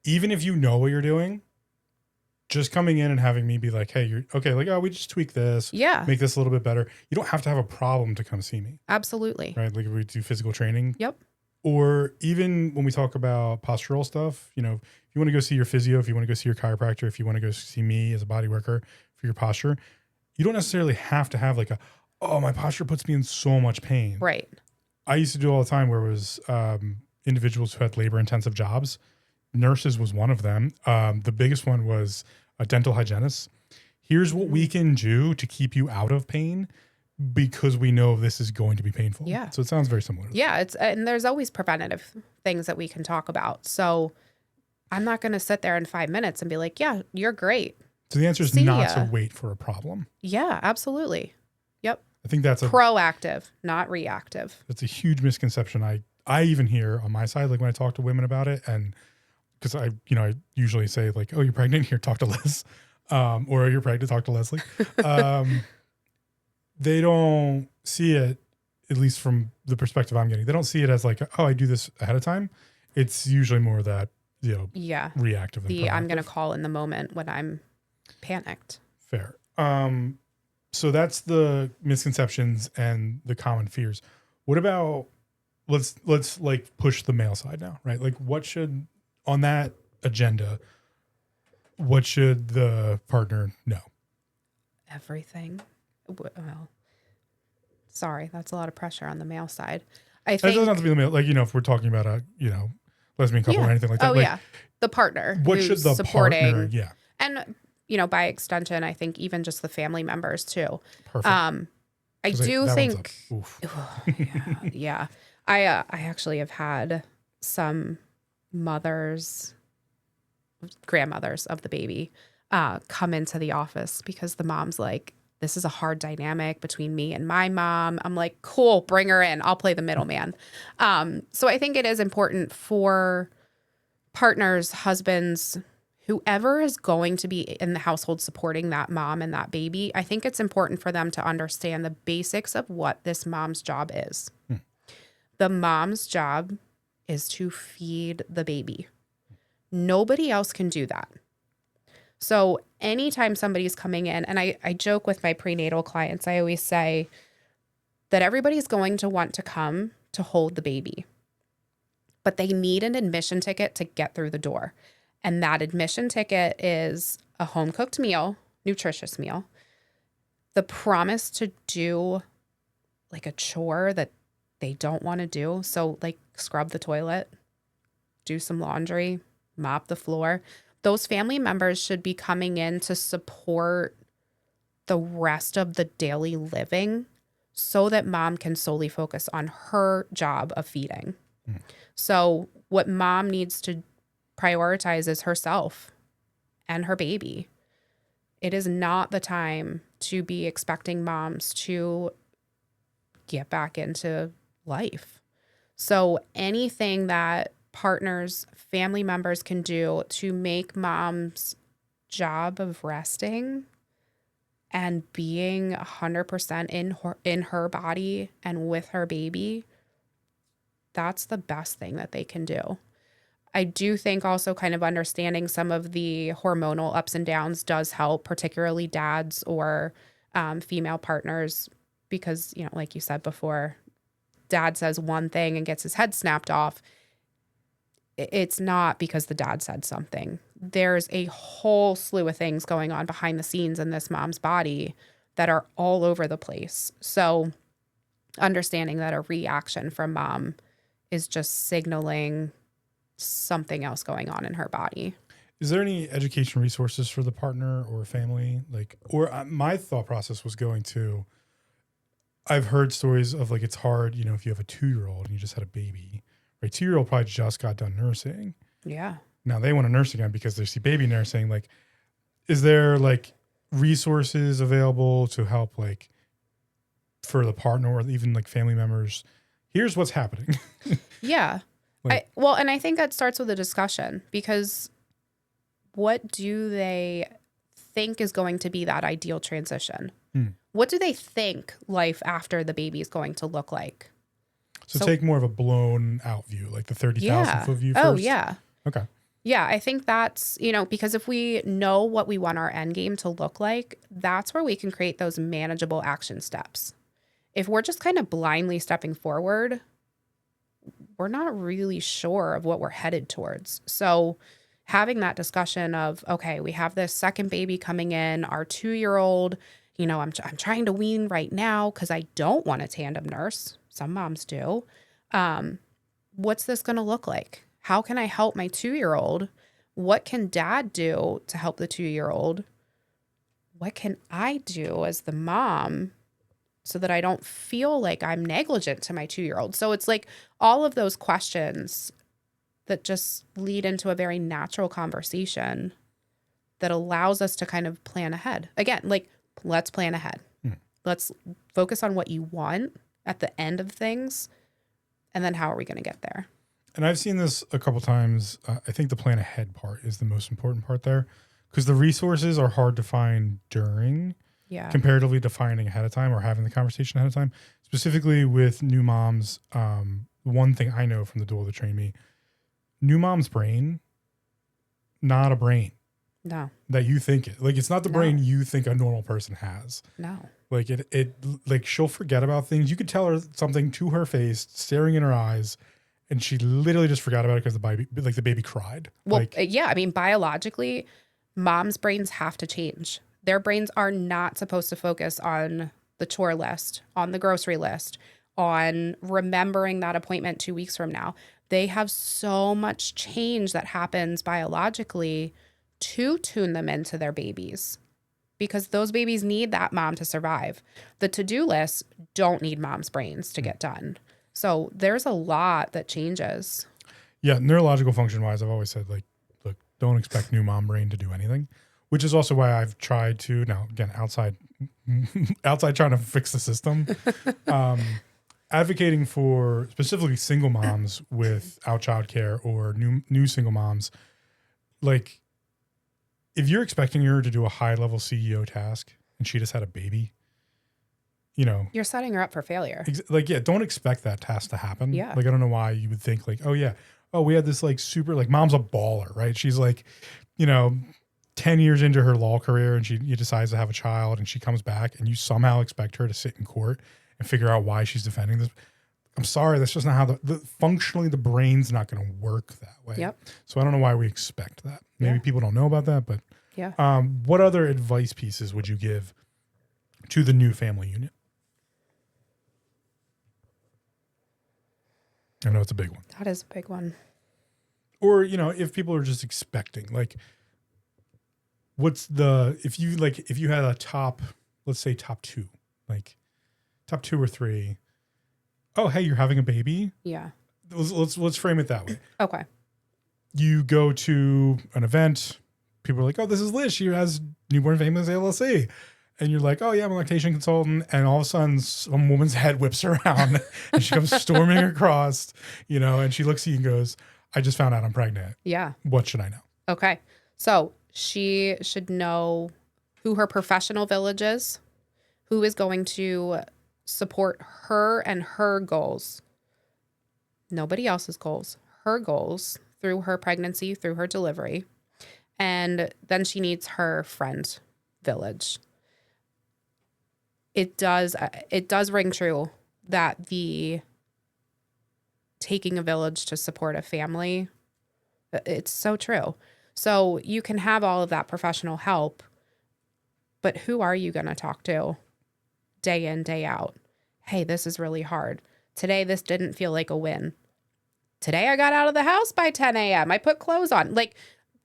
even if you know what you're doing, just coming in and having me be like, hey, you're okay. We just tweak this. Yeah. Make this a little bit better. You don't have to have a problem to come see me. Absolutely. Right. If we do physical training. Yep. Or even when we talk about postural stuff, if you want to go see your physio, if you want to go see your chiropractor, if you want to go see me as a body worker for your posture, you don't necessarily have to have my posture puts me in so much pain. Right. I used to do all the time where it was individuals who had labor intensive jobs. Nurses was one of them. The biggest one was a dental hygienist. Here's what we can do to keep you out of pain because we know this is going to be painful. Yeah. So it sounds very similar. Yeah. And there's always preventative things that we can talk about. So I'm not going to sit there in 5 minutes and be like, yeah, you're great. So the answer is not to wait for a problem. Yeah, absolutely. Yep. I think that's proactive, not reactive. That's a huge misconception. I even hear on my side, when I talk to women about it, and because I usually say oh, you're pregnant, here, talk to Liz, or you're pregnant, talk to Leslie. They don't see it, at least from the perspective I'm getting. They don't see it as oh, I do this ahead of time. It's usually more that Yeah. reactive than I'm going to proactive. call in the moment when I'm panicked. Fair. So that's the misconceptions and the common fears. What about let's like push the male side now, right? Like what should on that agenda, what should the partner know? Everything. Well, sorry, that's a lot of pressure on the male side. I That think doesn't have to be the male, like, if we're talking about a, lesbian couple or anything like that. Oh like, yeah. The partner what who's should the supporting partner, and by extension, I think even just the family members too. perfect. I 'Cause do that think one's oof. yeah. I actually have had some grandmothers of the baby come into the office because the mom's like, this is a hard dynamic between me and my mom. I'm like, cool, bring her in. I'll play the middleman. So I think it is important for partners, husbands, whoever is going to be in the household supporting that mom and that baby. I think it's important for them to understand the basics of what this mom's job is. The mom's job is to feed the baby. Nobody else can do that. So anytime somebody's coming in, and I joke with my prenatal clients, I always say that everybody's going to want to come to hold the baby, but they need an admission ticket to get through the door. And that admission ticket is a home-cooked meal, nutritious meal, the promise to do like a chore that they don't want to do. So like scrub the toilet, do some laundry, mop the floor. Those family members should be coming in to support the rest of the daily living so that mom can solely focus on her job of feeding. So what mom needs to prioritize is herself and her baby. It is not the time to be expecting moms to get back into life. So anything that partners, family members can do to make mom's job of resting and being 100% in her body and with her baby, that's the best thing that they can do. I do think also kind of understanding some of the hormonal ups and downs does help, particularly dads or female partners, because, like you said before, dad says one thing and gets his head snapped off. It's not because the dad said something. There's a whole slew of things going on behind the scenes in this mom's body that are all over the place. So understanding that a reaction from mom is just signaling something else going on in her body. Is there any education resources for the partner or family? My thought process was I've heard stories of it's hard, if you have a 2-year-old and you just had a baby, right? 2-year-old probably just got done nursing. Yeah. Now they want to nurse again because they see baby nursing. Is there resources available to help for the partner or even family members? Here's what's happening. Yeah. And I think that starts with a discussion, because what do they think is going to be that ideal transition? What do they think life after the baby is going to look like? So take more of a blown out view, like the 30,000 foot view first. Oh, yeah. Okay. Yeah, I think that's, because if we know what we want our end game to look like, that's where we can create those manageable action steps. If we're just kind of blindly stepping forward, we're not really sure of what we're headed towards. So having that discussion of, okay, we have this second baby coming in, our 2-year-old, I'm trying to wean right now because I don't want a tandem nurse. Some moms do. What's this going to look like? How can I help my 2-year-old? What can dad do to help the 2-year-old? What can I do as the mom so that I don't feel like I'm negligent to my 2-year-old? So it's all of those questions that just lead into a very natural conversation that allows us to kind of plan ahead. Again, let's plan ahead. Let's focus on what you want at the end of things, and then how are we going to get there? And I've seen this a couple times. I think the plan ahead part is the most important part there, because the resources are hard to find during, comparatively to finding ahead of time or having the conversation ahead of time. Specifically with new moms, one thing I know from the doula that trained me, new mom's brain not a brain No. that you think it. Like, it's not the No. brain you think a normal person has. No. Like like she'll forget about things. You could tell her something to her face, staring in her eyes, and she literally just forgot about it because the baby cried. Well, Like, yeah, I mean, biologically, moms' brains have to change. Their brains are not supposed to focus on the chore list, on the grocery list, on remembering that appointment 2 weeks from now. They have so much change that happens biologically to tune them into their babies, because those babies need that mom to survive. The to-do lists don't need mom's brains to get done. So there's a lot that changes. yeah, neurological function wise, I've always said, like, look, don't expect new mom brain to do anything, which is also why I've tried to, now again, outside trying to fix the system, advocating for specifically single moms without childcare or new single moms. Like, if you're expecting her to do a high level CEO task and she just had a baby, you know, You're setting her up for failure. like, yeah, don't expect that task to happen. Yeah. Like, I don't know why you would think like, oh yeah, oh, we had this like super, like, mom's a baller, right? She's like, 10 years into her law career and she decides to have a child and she comes back and you somehow expect her to sit in court and figure out why she's defending this. I'm sorry, that's just not how functionally the brain's not going to work that way. Yep. So I don't know why we expect that. Maybe Yeah. people don't know about that, but Yeah. what other advice pieces would you give to the new family unit? I know it's a big one. That is a big one. Or, if people are just expecting, like, if you had a top, let's say top two or three. Oh, hey, you're having a baby. Yeah. Let's frame it that way. Okay. You go to an event. People are like, oh, this is Liz. She has Newborn Families LLC. And you're like, oh, yeah, I'm a lactation consultant. And all of a sudden, some woman's head whips around and she comes storming across, and she looks at you and goes, I just found out I'm pregnant. Yeah. What should I know? Okay. So she should know who her professional village is, who is going to support her and her goals. Nobody else's goals, her goals through her pregnancy, through her delivery. And then she needs her friend village. It does ring true that the taking a village to support a family, it's so true. So you can have all of that professional help, but who are you going to talk to day in, day out? Hey, this is really hard. Today, this didn't feel like a win. Today, I got out of the house by 10 a.m. I put clothes on. Like,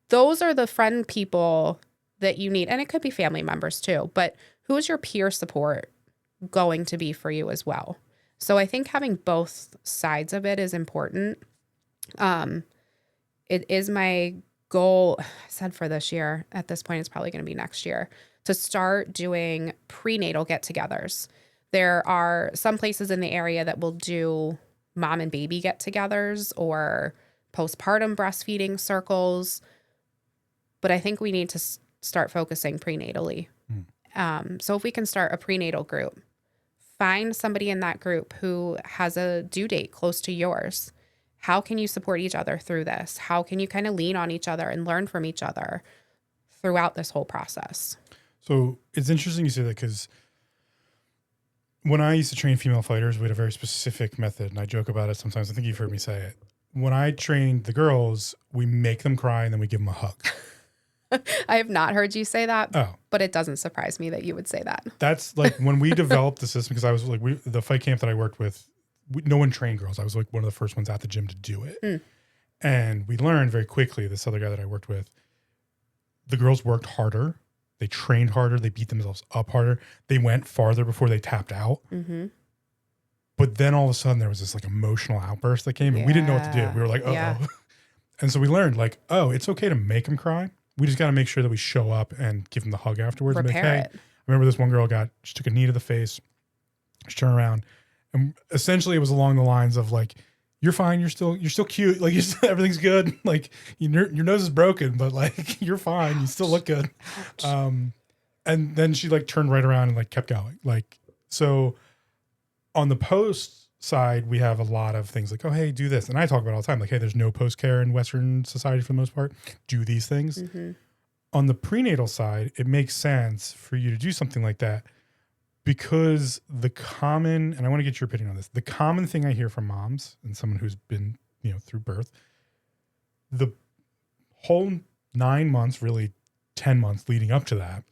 those are the friend people that you need. And it could be family members too, but who's your peer support going to be for you as well? So I think having both sides of it is important. It is my goal, I said for this year, at this point, it's probably going to be next year, to start doing prenatal get-togethers. There are some places in the area that will do mom and baby get-togethers or postpartum breastfeeding circles, but I think we need to start focusing prenatally. So if we can start a prenatal group, find somebody in that group who has a due date close to yours. How can you support each other through this? How can you kind of lean on each other and learn from each other throughout this whole process? So it's interesting you say that, because when I used to train female fighters, we had a very specific method, and I joke about it sometimes. I think you've heard me say it. When I trained the girls, we make them cry and then we give them a hug. I have not heard you say that, Oh, but it doesn't surprise me that you would say that. that's like when we developed the system, because I was like, the fight camp that I worked with, no one trained girls. I was like one of the first ones at the gym to do it. And we learned very quickly, this other guy that I worked with, the girls worked harder. They trained harder. They beat themselves up harder. They went farther before they tapped out. Mm-hmm. But then all of a sudden there was this like emotional outburst that came and we didn't know what to do. We were like, uh-oh. Yeah. And so we learned like, oh, it's okay to make them cry. We just got to make sure that we show up and give them the hug afterwards. And be Repair like, hey, it. I remember this one girl she took a knee to the face. She turned around and essentially it was along the lines of like, you're fine. You're still cute. Like everything's good. Like your nose is broken, but like, you're fine. You still look good. And then she like turned right around and like kept going. Like, so on the post side, we have a lot of things like, oh, hey, do this. And I talk about it all the time. Like, hey, there's no post-care in Western society for the most part. Do these things. Mm-hmm. On the prenatal side, it makes sense for you to do something like that because the common, and I want to get your opinion on this, the common thing I hear from moms and someone who's been, through birth, the whole 9 months, really 10 months leading up to that,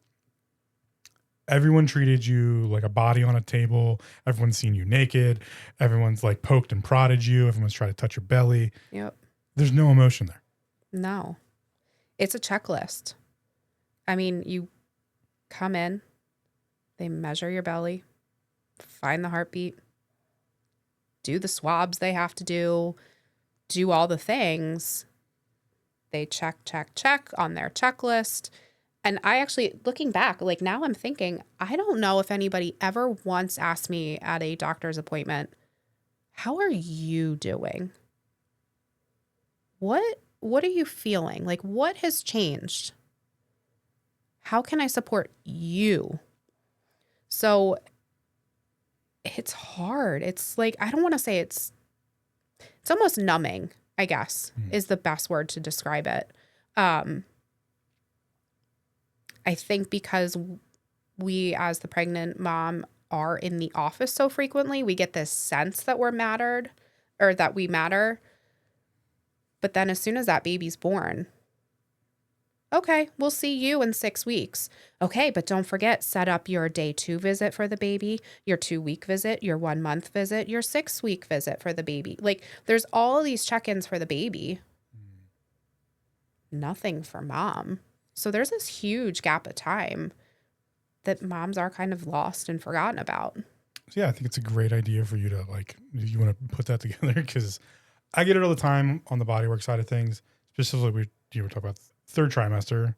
everyone treated you like a body on a table. Everyone's seen you naked. Everyone's like poked and prodded you. Everyone's tried to touch your belly. Yep. There's no emotion there. No. It's a checklist. I mean, you come in, they measure your belly, find the heartbeat, do the swabs they have to do all the things. They check on their checklist. And I actually, looking back, like now I'm thinking, I don't know if anybody ever once asked me at a doctor's appointment, how are you doing? What are you feeling? Like, what has changed? How can I support you? So it's hard. It's like, I don't want to say it's almost numbing, I guess, is the best word to describe it. I think because we as the pregnant mom are in the office so frequently, we get this sense that we're mattered or that we matter. But then as soon as that baby's born, okay, we'll see you in 6 weeks. Okay, but don't forget, set up your day 2 visit for the baby, your 2-week visit, your 1-month visit, your 6-week visit for the baby. Like there's all these check-ins for the baby. Nothing for mom. So there's this huge gap of time that moms are kind of lost and forgotten about. So yeah, I think it's a great idea for you to you want to put that together because I get it all the time on the bodywork side of things. Specifically, we were talking about 3rd trimester.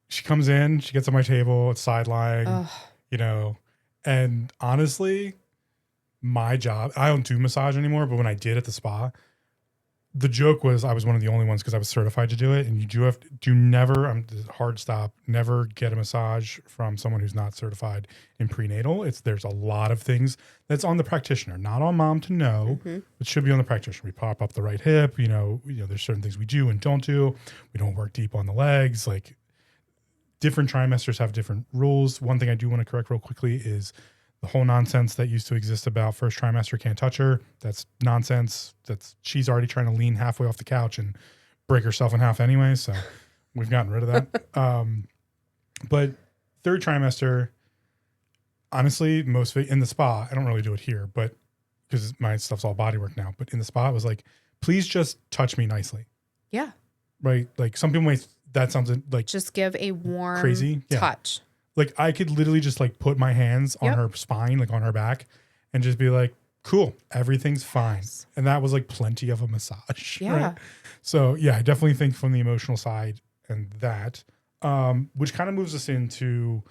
She comes in, she gets on my table, it's side lying, and honestly, my job, I don't do massage anymore, but when I did at the spa, the joke was I was one of the only ones because I was certified to do it. And you never, hard stop, never get a massage from someone who's not certified in prenatal. There's a lot of things that's on the practitioner, not on mom to know, but should be on the practitioner. We pop up the right hip, there's certain things we do and don't do. We don't work deep on the legs. Like different trimesters have different rules. One thing I do want to correct real quickly is the whole nonsense that used to exist about first trimester can't touch her. That's nonsense. She's already trying to lean halfway off the couch and break herself in half anyway. So we've gotten rid of that. But 3rd trimester, honestly, most of it in the spa, I don't really do it here, but because my stuff's all bodywork now, but in the spa, it was like, please just touch me nicely. Yeah. Right. Like some people might, that sounds like just give a warm crazy touch. Like I could literally just put my hands on her spine, like on her back and just be like, cool, everything's fine. Yes. And that was plenty of a massage. Yeah. Right? So yeah, I definitely think from the emotional side and that, which kind of moves us into,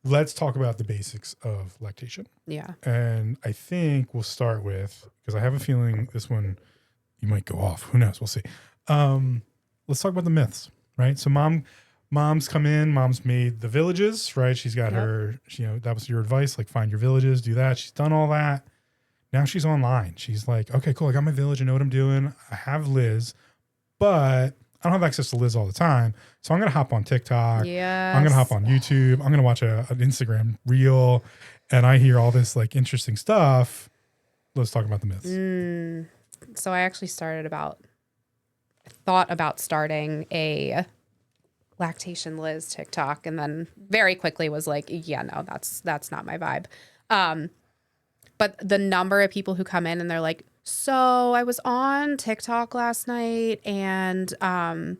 let's talk about the basics of lactation. Yeah. And I think we'll start with, because I have a feeling this one, you might go off. Who knows? We'll see. Let's talk about the myths, right? So mom's come in, mom's made the villages, right? She's got her, that was your advice, find your villages, do that. She's done all that. Now she's online. She's like, okay, cool. I got my village. I know what I'm doing. I have Liz, but I don't have access to Liz all the time. So I'm going to hop on TikTok. Yes. I'm going to hop on YouTube. I'm going to watch an Instagram reel. And I hear all this interesting stuff. Let's talk about the myths. So I actually thought about starting a lactation Liz TikTok, and then very quickly was like, yeah, no, that's not my vibe. But the number of people who come in and they're like, so I was on TikTok last night and I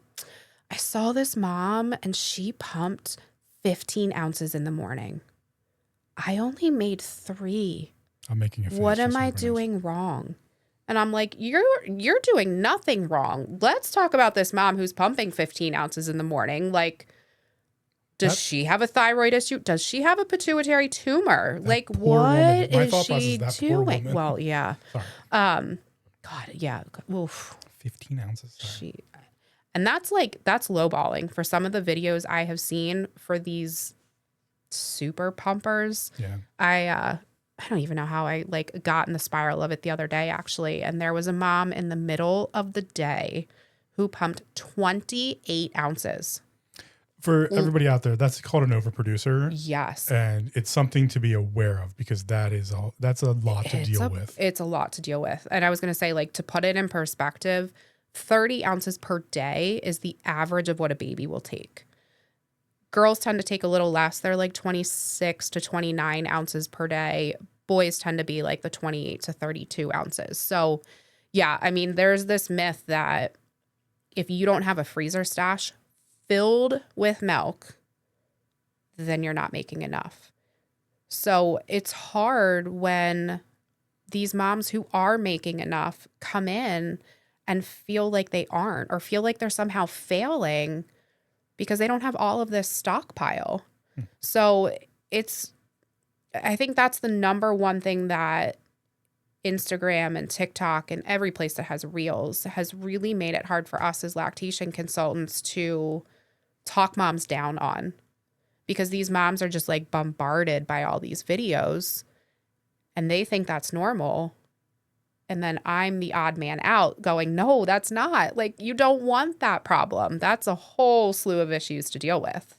saw this mom and she pumped 15 ounces in the morning. I only made 3. I'm making a face. What am I doing wrong? And I'm like, you're doing nothing wrong. Let's talk about this mom who's pumping 15 ounces in the morning. Does she have a thyroid issue? Does she have a pituitary tumor? What is she doing? Well, yeah. Sorry. God, yeah. Oof. 15 ounces. Sorry. And that's lowballing for some of the videos I have seen for these super pumpers. Yeah. I don't even know how I like got in the spiral of it the other day, actually. And there was a mom in the middle of the day who pumped 28 ounces. For everybody out there, that's called an overproducer. Yes. And it's something to be aware of because that's a lot to deal with. It's a lot to deal with. And I was going to say, like, to put it in perspective, 30 ounces per day is the average of what a baby will take. Girls tend to take a little less. They're like 26 to 29 ounces per day. Boys tend to be like the 28 to 32 ounces. So, yeah, I mean, there's this myth that if you don't have a freezer stash filled with milk, then you're not making enough. So it's hard when these moms who are making enough come in and feel like they aren't, or feel like they're somehow failing because they don't have all of this stockpile. So I think that's the number one thing that Instagram and TikTok and every place that has reels has really made it hard for us as lactation consultants to talk moms down on, because these moms are just like bombarded by all these videos and they think that's normal. And then I'm the odd man out going, no, that's not. Like, you don't want that problem. That's a whole slew of issues to deal with.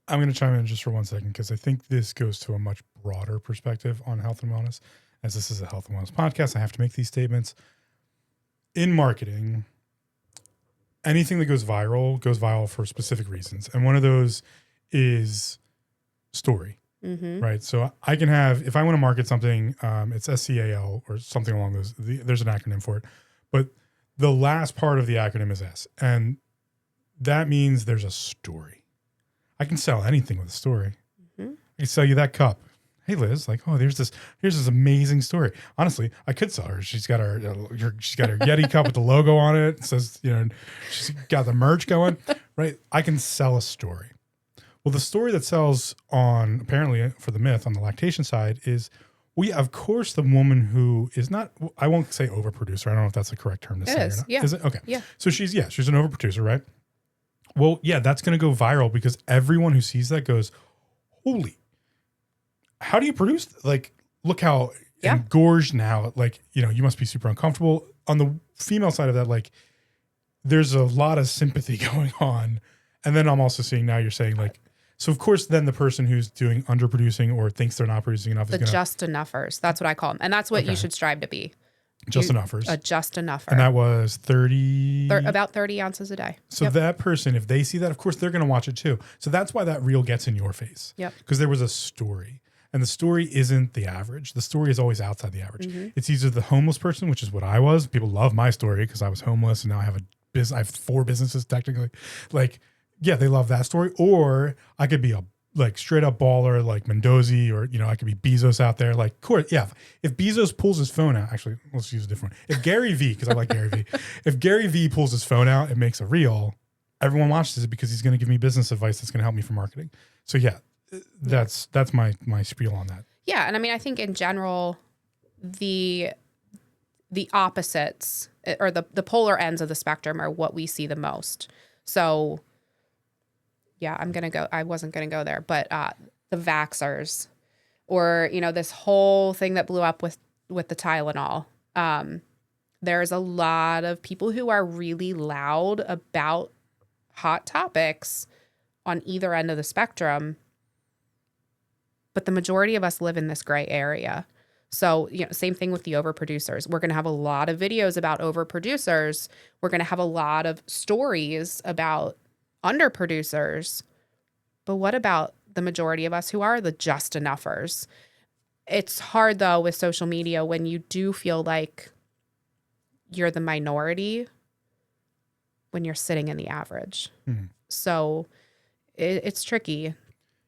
I'm going to chime in just for 1 second because I think this goes to a much broader perspective on health and wellness. As this is a health and wellness podcast, I have to make these statements. In marketing, anything that goes viral for specific reasons. And one of those is story. Mm-hmm. Right. So I can have, if I want to market something, it's SCAL or something along those, there's an acronym for it, but the last part of the acronym is S. And that means there's a story. I can sell anything with a story. Mm-hmm. I can sell you that cup. Hey Liz, like, oh, here's this amazing story. Honestly, I could sell her. She's got her Yeti cup with the logo on it. It says, she's got the merch going, right? I can sell a story. Well, the story that sells on, apparently for the myth on the lactation side is, well, yeah, of course, the woman who is not, I won't say overproducer. I don't know if that's the correct term to say or not. Yeah. Is it? Okay. Yeah. So she's an overproducer, right? Well, yeah, that's going to go viral because everyone who sees that goes, holy, how do you produce? Like, look how engorged now. Like, you must be super uncomfortable. On the female side of that, like, there's a lot of sympathy going on. And then I'm also seeing now you're saying like, so of course, then the person who's doing underproducing or thinks they're not producing enough is going to just enougher. That's what I call them. And that's what you should strive to be. Just enougers. A just enougher. And that was 30. About 30 ounces a day. So that person, if they see that, of course, they're going to watch it too. So that's why that reel gets in your face. Yep. Because there was a story. And the story isn't the average. The story is always outside the average. Mm-hmm. It's either the homeless person, which is what I was. People love my story because I was homeless and now I have 4 businesses technically. Like, yeah, they love that story. Or I could be a straight up baller like Mendoza, or I could be Bezos out there. Like, course, yeah. If Bezos pulls his phone out, actually, let's use a different one. If Gary V, because I like Gary V, if Gary V pulls his phone out and makes a reel, everyone watches it because he's going to give me business advice that's going to help me for marketing. So yeah, that's my spiel on that. Yeah, and I mean, I think in general, the opposites or the polar ends of the spectrum are what we see the most. So yeah, I wasn't going to go there, but the vaxxers or, this whole thing that blew up with the Tylenol. There's a lot of people who are really loud about hot topics on either end of the spectrum, but the majority of us live in this gray area. So, same thing with the overproducers. We're going to have a lot of videos about overproducers. We're going to have a lot of stories about underproducers. But what about the majority of us who are the just enougers? It's hard, though, with social media when you do feel like you're the minority when you're sitting in the average. Mm-hmm. So it's tricky.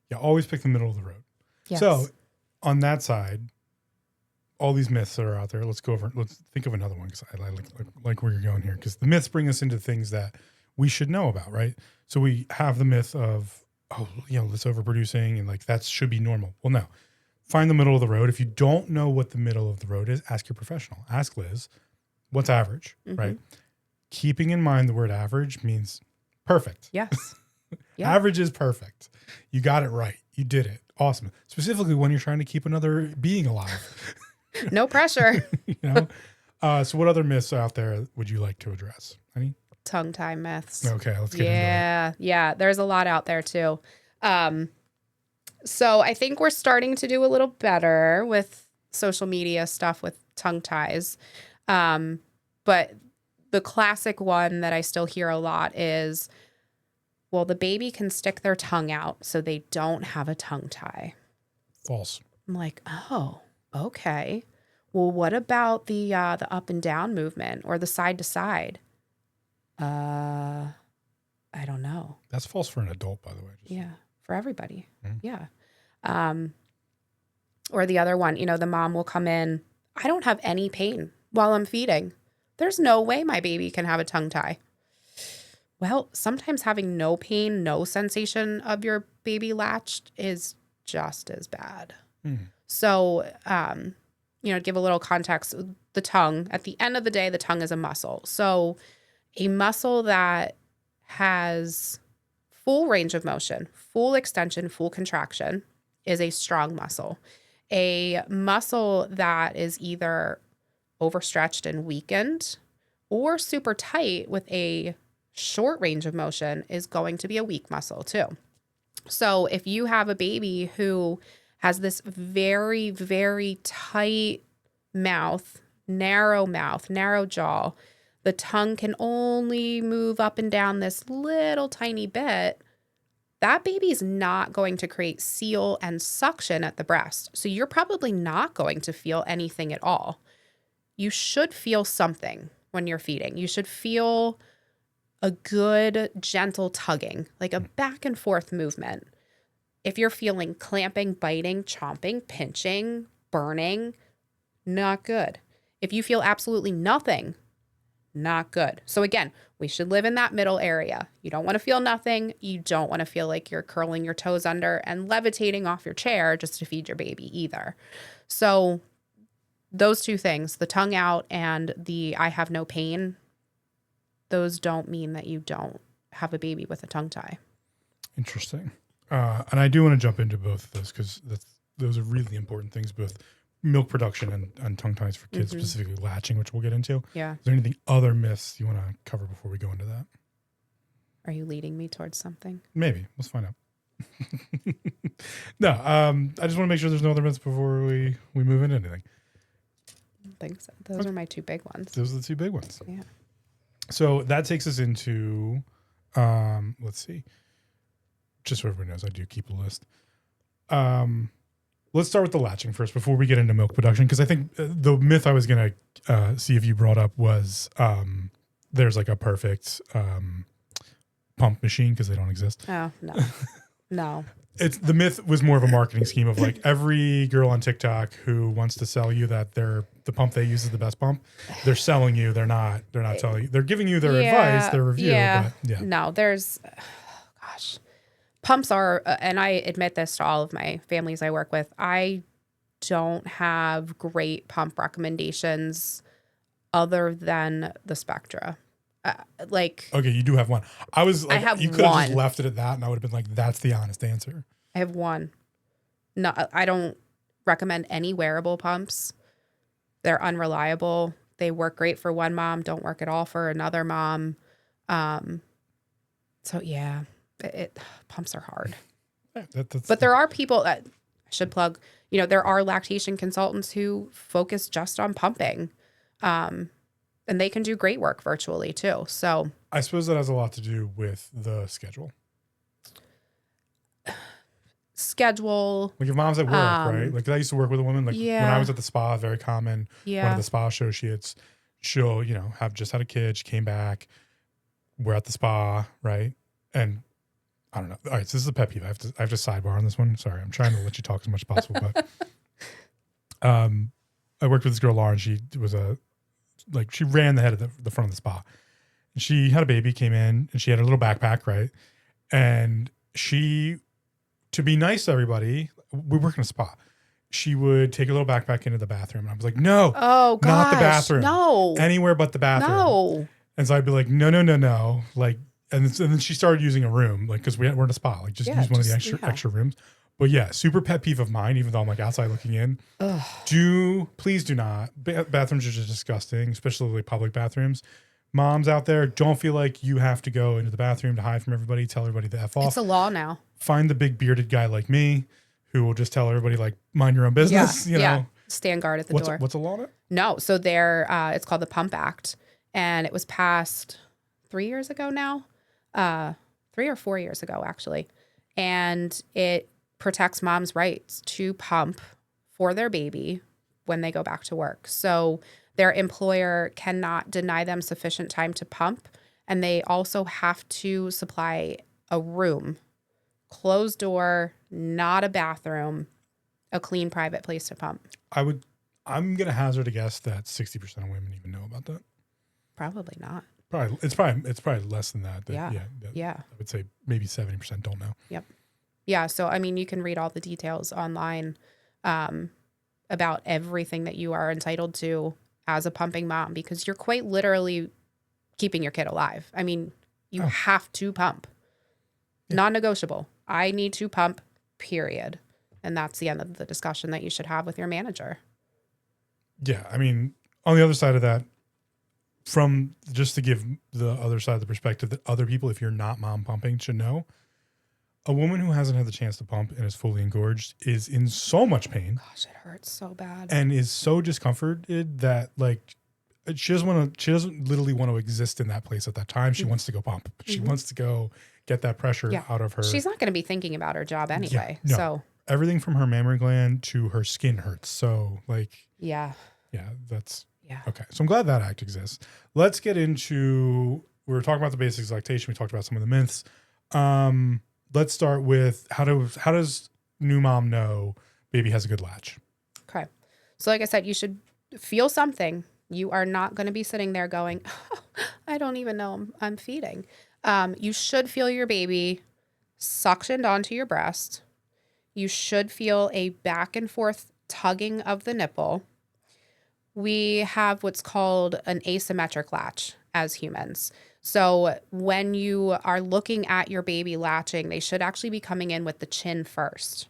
Yeah, always pick the middle of the road. Yes. So on that side, all these myths that are out there, let's think of another one because I like where you're going here, because the myths bring us into things that we should know about, right? So we have the myth of, this overproducing and like that should be normal. Well, no. Find the middle of the road. If you don't know what the middle of the road is, ask your professional. Ask Liz, what's average, right? Keeping in mind the word average means perfect. Yes. Yeah. Average is perfect. You got it right. You did it. awesome. Specifically when you're trying to keep another being alive. No pressure. You know? So what other myths out there would you like to address? Any? Tongue tie myths. Okay, let's get into it. Yeah. There's a lot out there too. So I think we're starting to do a little better with social media stuff with tongue ties. But the classic one that I still hear a lot is, well, the baby can stick their tongue out, so they don't have a tongue tie. False. I'm like, oh, okay. Well, what about the up and down movement or the side to side? I don't know. That's false for an adult, by the way. Yeah, for everybody. Mm-hmm. Yeah. Or the other one, the mom will come in, I don't have any pain while I'm feeding. There's no way my baby can have a tongue tie. Well, sometimes having no pain, no sensation of your baby latched is just as bad. So, to give a little context, the tongue, at the end of the day, the tongue is a muscle. So a muscle that has full range of motion, full extension, full contraction is a strong muscle. A muscle that is either overstretched and weakened or super tight with a short range of motion is going to be a weak muscle too. So if you have a baby who has this very, very tight mouth, narrow jaw, the tongue can only move up and down this little tiny bit, that baby's not going to create seal and suction at the breast. So you're probably not going to feel anything at all. You should feel something when you're feeding. You should feel a good, gentle tugging, like a back and forth movement. If you're feeling clamping, biting, chomping, pinching, burning, not good. If you feel absolutely nothing, not good. So again, we should live in that middle area. You don't want to feel nothing. You don't want to feel like you're curling your toes under and levitating off your chair just to feed your baby either. So those two things, the tongue out and the I have no pain, those don't mean that you don't have a baby with a tongue tie. Interesting. And I do want to jump into both of those because those are really important things, both milk production and tongue ties for kids, specifically latching, which we'll get into. Yeah. Is there anything other myths you want to cover before we go into that? Are you leading me towards something? Maybe. Let's find out. No, I just want to make sure there's no other myths before we move into anything. I don't think so. Those are my two big ones. Those are the two big ones. Yeah. So that takes us into, let's see. Just so everyone knows, I do keep a list. Let's start with the latching first before we get into milk production, because I think the myth I was going to see if you brought up was there's like a perfect pump machine because they don't exist. Oh, no. No. The myth was more of a marketing scheme of like every girl on TikTok who wants to sell you that the pump they use is the best pump. They're selling you. They're not telling you. They're giving you their advice, their review. Yeah. But yeah. No, gosh. Pumps are, and I admit this to all of my families I work with, I don't have great pump recommendations other than the Spectra. Okay, you do have one. I have you could have just one. left it at that, and I would have been like, "That's the honest answer." I have one. No, I don't recommend any wearable pumps. They're unreliable. They work great for one mom, don't work at all for another mom. So yeah, pumps are hard. But there are people that I should plug. There are lactation consultants who focus just on pumping. And they can do great work virtually too. So I suppose that has a lot to do with the schedule. Like if mom's at work, right? Like I used to work with a woman. Like when I was at the spa, very common. Yeah. One of the spa shows she'll have just had a kid. She came back. We're at the spa, right? And I don't know. All right, so this is a pet peeve. I have to sidebar on this one. Sorry, I'm trying to let you talk as much as possible. But I worked with this girl, Lauren. She was she ran the head of the front of the spa. And she had a baby, came in, and she had a little backpack, right? And she, to be nice to everybody, we work in a spa. She would take a little backpack into the bathroom. And I was like, no, oh, gosh, not the bathroom. No. Anywhere but the bathroom. No. And so I'd be like, no. Like, and then she started using a room, like, because we're in a spa, like just use one of the extra rooms. But yeah, super pet peeve of mine, even though I'm like outside looking in. Ugh. Please do not. Bathrooms are just disgusting, especially public bathrooms. Moms out there, don't feel like you have to go into the bathroom to hide from everybody, tell everybody to F off. It's a law now. Find the big bearded guy like me who will just tell everybody like, mind your own business, you know. Stand guard at the door. What's a law now? No, so it's called the Pump Act, and it was passed 3 years ago now, 3 or 4 years ago actually, and it protects moms' rights to pump for their baby when they go back to work. So their employer cannot deny them sufficient time to pump, and they also have to supply a room, closed door, not a bathroom, a clean private place to pump. I'm gonna hazard a guess that 60% of women even know about that. Probably not. It's probably less than that. Yeah. I would say maybe 70% don't know. Yep. Yeah. So, I mean, you can read all the details online about everything that you are entitled to as a pumping mom, because you're quite literally keeping your kid alive. I mean, you have to pump. Yeah. Non-negotiable. I need to pump, period. And that's the end of the discussion that you should have with your manager. Yeah. I mean, on the other side of that, from just to give the other side of the perspective that other people, if you're not mom pumping, should know, a woman who hasn't had the chance to pump and is fully engorged is in so much pain. Gosh, it hurts so bad. And is so discomforted that like she doesn't literally want to exist in that place at that time. She wants to go pump. She wants to go get that pressure out of her. She's not going to be thinking about her job anyway. Yeah, no. So everything from her mammary gland to her skin hurts. So like, that's okay. So I'm glad that act exists. Let's get into, we were talking about the basics of lactation. We talked about some of the myths. Let's start with how does new mom know baby has a good latch? Okay. So like I said, you should feel something. You are not going to be sitting there going, oh, I don't even know I'm feeding. You should feel your baby suctioned onto your breast. You should feel a back and forth tugging of the nipple. We have what's called an asymmetric latch as humans. So when you are looking at your baby latching, they should actually be coming in with the chin first.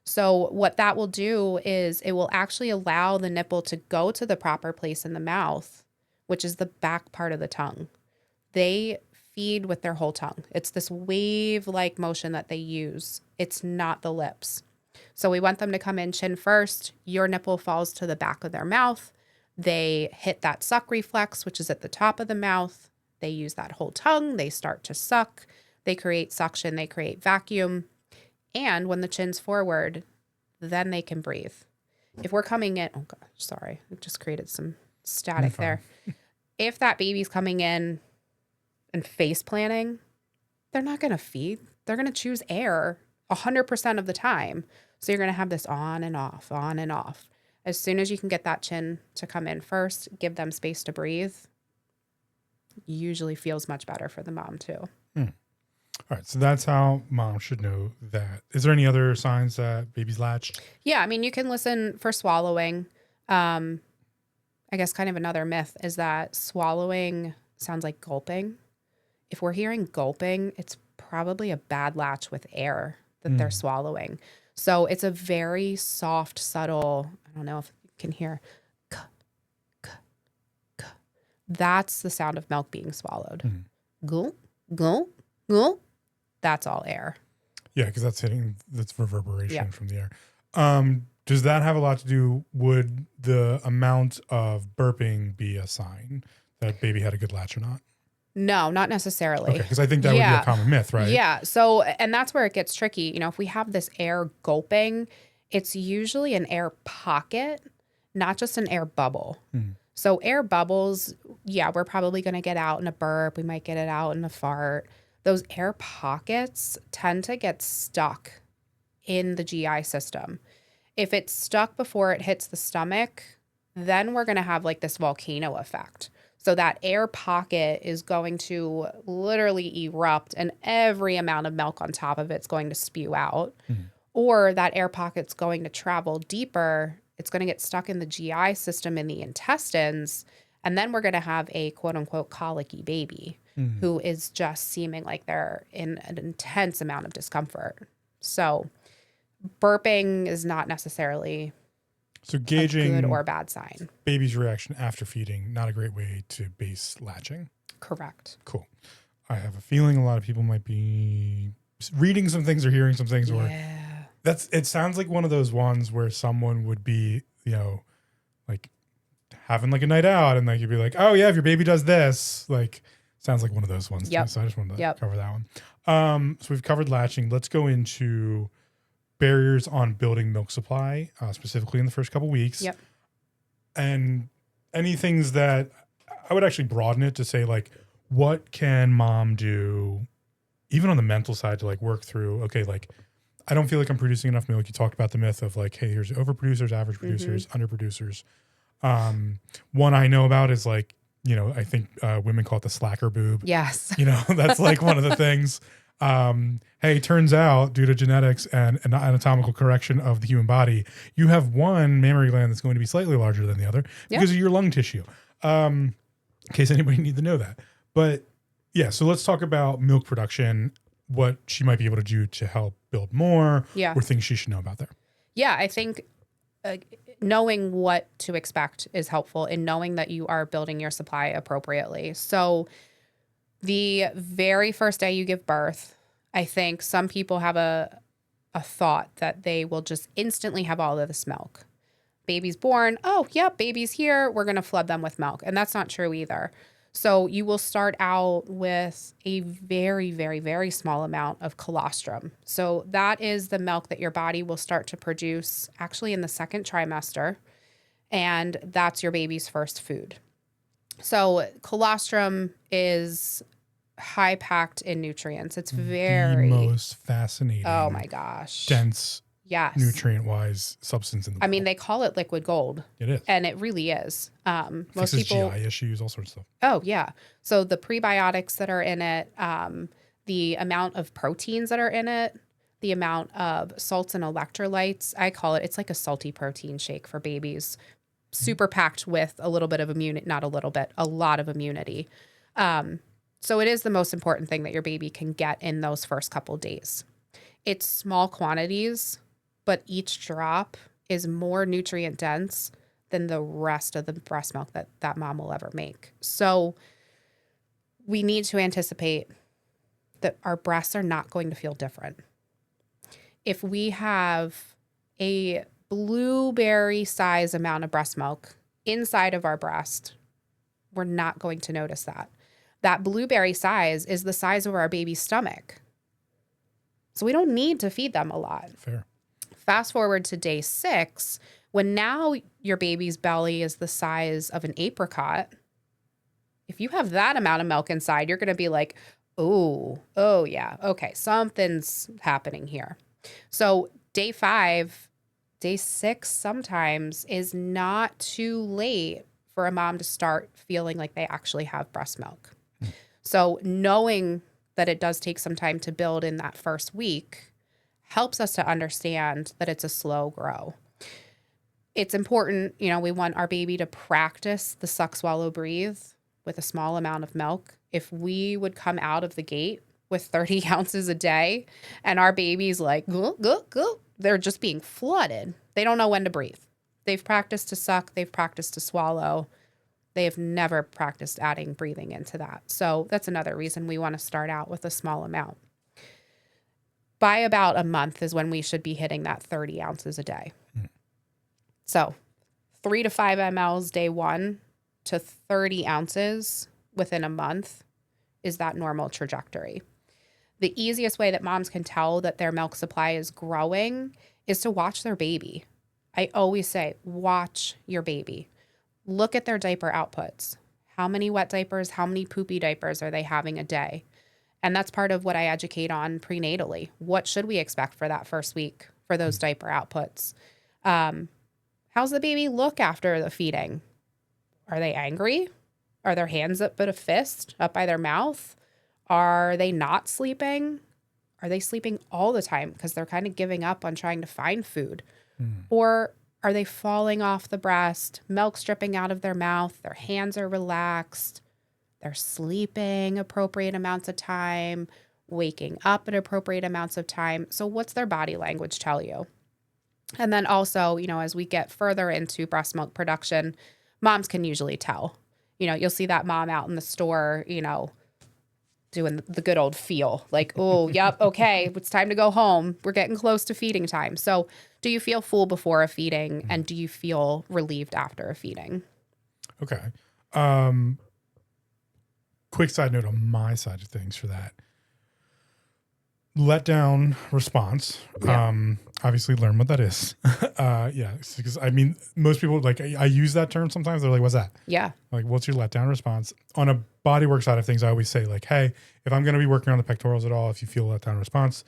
So what that will do is it will actually allow the nipple to go to the proper place in the mouth, which is the back part of the tongue. They feed with their whole tongue. It's this wave-like motion that they use. It's not the lips. So we want them to come in chin first. Your nipple falls to the back of their mouth. They hit that suck reflex, which is at the top of the mouth. They use that whole tongue. They start to suck. They create suction. They create vacuum. And when the chin's forward, then they can breathe. If we're coming in, oh gosh, sorry, I just created some static there. If that baby's coming in and face planting, they're not going to feed. They're going to choose air 100% of the time. So you're going to have this on and off, on and off. As soon as you can get that chin to come in first, give them space to breathe, usually feels much better for the mom too. All right. So that's how mom should know that. Is there any other signs that baby's latched? Yeah. I mean, you can listen for swallowing. I guess kind of another myth is that swallowing sounds like gulping. If we're hearing gulping, it's probably a bad latch with air that they're swallowing. So it's a very soft, subtle, I don't know if you can hear, k, k, k. That's the sound of milk being swallowed. Gulp, gulp, gulp. That's all air. Yeah, because that's reverberation from the air. Does that have a lot to do, would the amount of burping be a sign that baby had a good latch or not? No, not necessarily. Okay, because I think that would be a common myth, right? Yeah. So, and that's where it gets tricky. You know, if we have this air gulping, it's usually an air pocket, not just an air bubble. So air bubbles, we're probably going to get out in a burp. We might get it out in a fart. Those air pockets tend to get stuck in the GI system. If it's stuck before it hits the stomach, then we're going to have like this volcano effect. So that air pocket is going to literally erupt and every amount of milk on top of it's going to spew out. Or that air pocket's going to travel deeper. It's going to get stuck in the GI system in the intestines. And then we're going to have a quote unquote colicky baby who is just seeming like they're in an intense amount of discomfort. So Burping is not necessarily So a gauging good or bad sign. baby's reaction after feeding, not a great way to base latching. Correct. Cool. I have a feeling a lot of people might be reading some things or hearing some things, or it sounds like one of those ones where someone would be, like having like a night out and like you'd be like, oh yeah, if your baby does this, like sounds like one of those ones. Yep. Too. So I just wanted to cover that one. So we've covered latching. Let's go into barriers on building milk supply, specifically in the first couple weeks. Yep. And any things that I would actually broaden it to say, like, what can mom do, even on the mental side, to like work through, okay, like, I don't feel like I'm producing enough milk. You talked about the myth of like, hey, here's overproducers, average producers, underproducers. One I know about is like, I think women call it the slacker boob. Yes. That's like one of the things. Hey, turns out due to genetics and an anatomical correction of the human body, you have one mammary gland that's going to be slightly larger than the other because of your lung tissue. In case anybody need to know that. But yeah, so let's talk about milk production, what she might be able to do to help build more, or things she should know about there. Yeah, I think knowing what to expect is helpful in knowing that you are building your supply appropriately. So the very first day you give birth, I think some people have a thought that they will just instantly have all of this milk. Baby's born. Oh, yep, baby's here. We're going to flood them with milk. And that's not true either. So you will start out with a very, very, very small amount of colostrum. So that is the milk that your body will start to produce actually in the second trimester. And that's your baby's first food. So colostrum is high packed in nutrients. It's very... the most fascinating. Oh my gosh. Dense. Yes. Nutrient-wise substance in the world. I mean, they call it liquid gold. It is. And it really is. Most Fixes people... GI issues, all sorts of stuff. Oh, yeah. So the prebiotics that are in it, the amount of proteins that are in it, the amount of salts and electrolytes, I call it, it's like a salty protein shake for babies. Super packed with a little bit of immunity, not a little bit, a lot of immunity. So it is the most important thing that your baby can get in those first couple days. It's small quantities, but each drop is more nutrient dense than the rest of the breast milk that mom will ever make. So we need to anticipate that our breasts are not going to feel different. If we have a blueberry size amount of breast milk inside of our breast, we're not going to notice that. That blueberry size is the size of our baby's stomach. So we don't need to feed them a lot. Fair. Fast forward to day 6, when now your baby's belly is the size of an apricot. If you have that amount of milk inside, you're going to be like, oh yeah, okay, something's happening here. So day 5, day 6 sometimes is not too late for a mom to start feeling like they actually have breast milk. So knowing that it does take some time to build in that first week helps us to understand that it's a slow grow. It's important, we want our baby to practice the suck, swallow, breathe with a small amount of milk. If we would come out of the gate with 30 ounces a day and our baby's like, go, go, go, they're just being flooded. They don't know when to breathe. They've practiced to suck. They've practiced to swallow. They have never practiced adding breathing into that. So that's another reason we want to start out with a small amount. By about a month is when we should be hitting that 30 ounces a day. So 3 to 5 mLs day 1 to 30 ounces within a month is that normal trajectory. The easiest way that moms can tell that their milk supply is growing is to watch their baby. I always say, watch your baby. Look at their diaper outputs. How many wet diapers, how many poopy diapers are they having a day? And that's part of what I educate on prenatally. What should we expect for that first week for those diaper outputs? How's the baby look after the feeding? Are they angry? Are their hands up at a fist, up by their mouth? Are they not sleeping? Are they sleeping all the time because they're kind of giving up on trying to find food? Or are they falling off the breast, milk's dripping out of their mouth, their hands are relaxed, they're sleeping appropriate amounts of time? waking up at appropriate amounts of time. So what's their body language tell you? And then also, as we get further into breast milk production, moms can usually tell. You'll see that mom out in the store, doing the good old feel like, oh, yep, okay, it's time to go home. We're getting close to feeding time. So do you feel full before a feeding and do you feel relieved after a feeding? Okay. Quick side note on my side of things for that. Letdown response. Yeah. Obviously learn what that is. Yeah. Because most people I use that term sometimes. They're like, what's that? Yeah. Like, what's your letdown response? On a bodywork side of things, I always say like, hey, if I'm going to be working on the pectorals at all, if you feel a letdown response,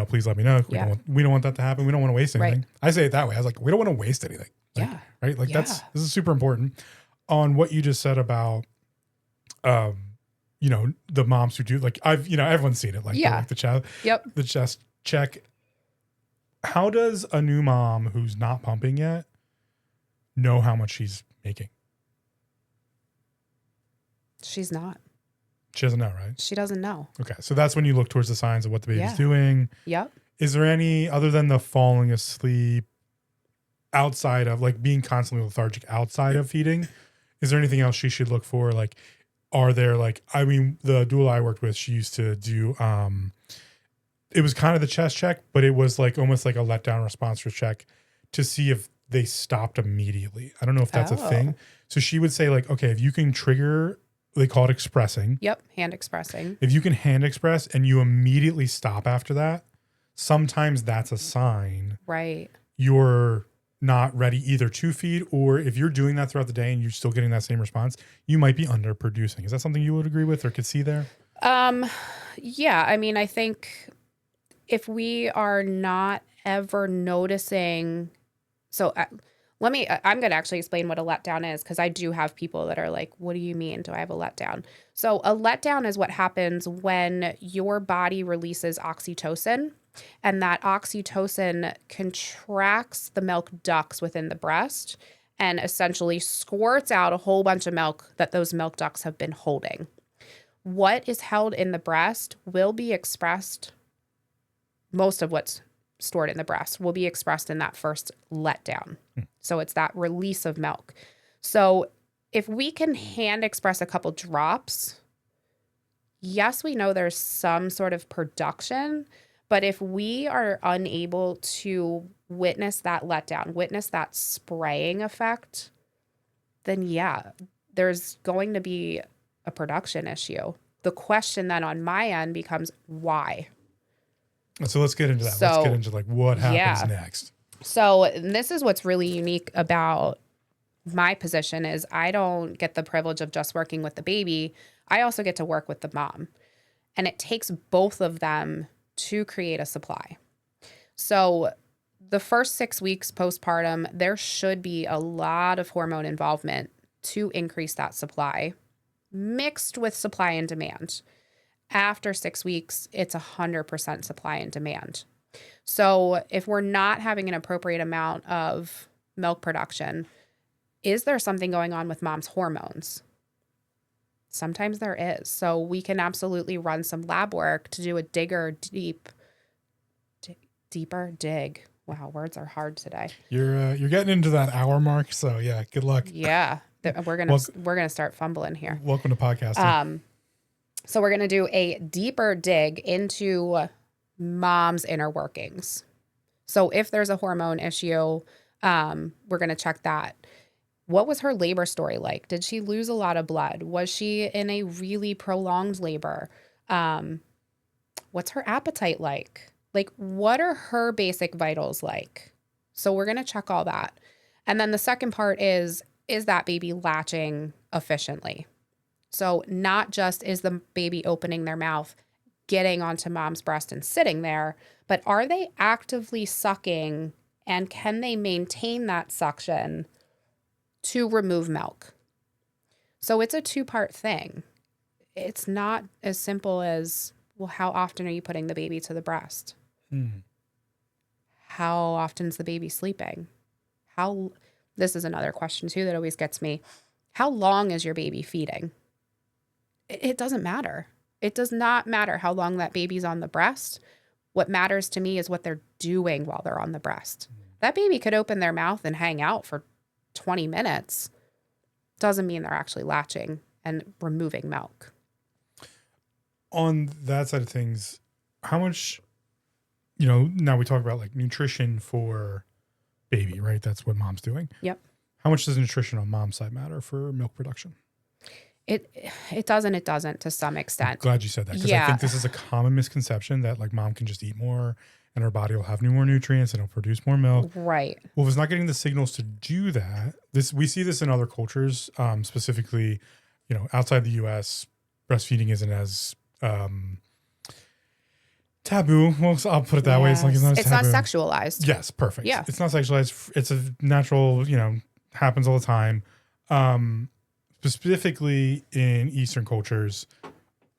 please let me know. We don't want that to happen. We don't want to waste anything. Right. I say it that way. I was like, we don't want to waste anything. Yeah. Right. Like this is super important. On what you just said about, the moms who do everyone's seen it, the chest, the chest check. How does a new mom who's not pumping yet know how much she's making? She's not. She doesn't know, right? She doesn't know. Okay. So that's when you look towards the signs of what the baby's Yeah. doing. Yep. Is there any, other than the falling asleep outside of being constantly lethargic outside of feeding, is there anything else she should look for? Are there the doula I worked with, she used to do, it was kind of the chest check, but it was almost like a letdown response check to see if they stopped immediately. I don't know if that's a thing. So she would say okay, if you can trigger, they call it expressing. Yep. Hand expressing. If you can hand express and you immediately stop after that, sometimes that's a sign. Right. You're not ready either to feed, or if you're doing that throughout the day and you're still getting that same response, you might be underproducing. Is that something you would agree with or could see there? Yeah. I think if we are not ever noticing, I'm going to actually explain what a letdown is, because I do have people that are like, what do you mean? Do I have a letdown? So a letdown is what happens when your body releases oxytocin, and that oxytocin contracts the milk ducts within the breast and essentially squirts out a whole bunch of milk that those milk ducts have been holding. What is held in the breast will be expressed, most of what's stored in the breast will be expressed in that first letdown. So it's that release of milk. So if we can hand express a couple drops, yes, we know there's some sort of production, but if we are unable to witness that letdown, witness that spraying effect, then there's going to be a production issue. The question then on my end becomes why? So let's get into that. Let's get into what happens next. So this is what's really unique about my position is I don't get the privilege of just working with the baby. I also get to work with the mom. And it takes both of them to create a supply. So the first 6 weeks postpartum, there should be a lot of hormone involvement to increase that supply, mixed with supply and demand. After 6 weeks, it's 100% supply and demand. So if we're not having an appropriate amount of milk production, is there something going on with mom's hormones? Sometimes there is. So we can absolutely run some lab work to do a deeper dig. Wow, words are hard today. You're getting into that hour mark, so yeah, good luck. Yeah, we're gonna start fumbling here. Welcome to podcasting. So we're gonna do a deeper dig into mom's inner workings. So if there's a hormone issue, we're gonna check that. What was her labor story like? Did she lose a lot of blood? Was she in a really prolonged labor? What's her appetite like? What are her basic vitals like? So we're going to check all that. And then the second part is that baby latching efficiently? So not just is the baby opening their mouth, getting onto mom's breast and sitting there, but are they actively sucking, and can they maintain that suction to remove milk? So it's a two-part thing. It's not as simple as, well, how often are you putting the baby to the breast? How often is the baby sleeping? This is another question too that always gets me. How long is your baby feeding? It doesn't matter. It does not matter how long that baby's on the breast. What matters to me is what they're doing while they're on the breast. That baby could open their mouth and hang out for 20 minutes. Doesn't mean they're actually latching and removing milk. On that side of things, how much, now we talk about like nutrition for baby, right? That's what mom's doing. Yep. How much does nutrition on mom's side matter for milk production? It doesn't to some extent. I'm glad you said that, because I think this is a common misconception that like mom can just eat more and her body will have more nutrients and it'll produce more milk. Right. Well, if it's not getting the signals to do that, we see this in other cultures, specifically, outside the U.S., breastfeeding isn't as taboo. Well, I'll put it that way. It's like it's not as taboo. Not sexualized. Yes, perfect. Yeah. It's not sexualized. It's a natural, happens all the time. Specifically in Eastern cultures,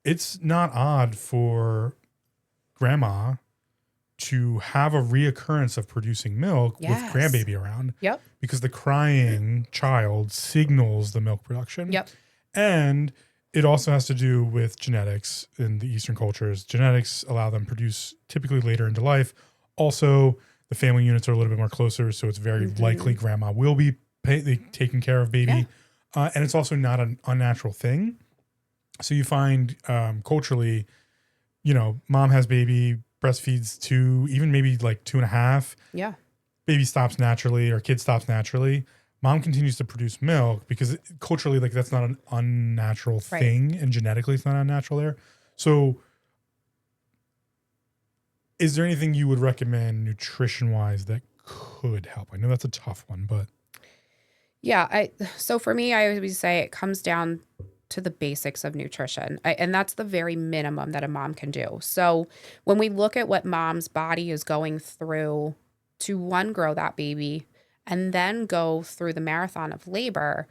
it's not odd for grandma to have a reoccurrence of producing milk with grandbaby around. Yep. Because the crying child signals the milk production. Yep. And it also has to do with genetics in the Eastern cultures. Genetics allow them to produce typically later into life. Also, the family units are a little bit more closer, so it's very likely grandma will be taking care of baby. Yeah. And it's also not an unnatural thing. So you find culturally, mom has baby, breastfeeds 2, even maybe like 2.5. Yeah. Baby stops naturally or kid stops naturally. Mom continues to produce milk because culturally, like that's not an unnatural thing, and genetically it's not unnatural there. So is there anything you would recommend nutrition-wise that could help? I know that's a tough one, but. Yeah. So for me, I always say it comes down to the basics of nutrition. And that's the very minimum that a mom can do. So when we look at what mom's body is going through to grow that baby and then go through the marathon of labor,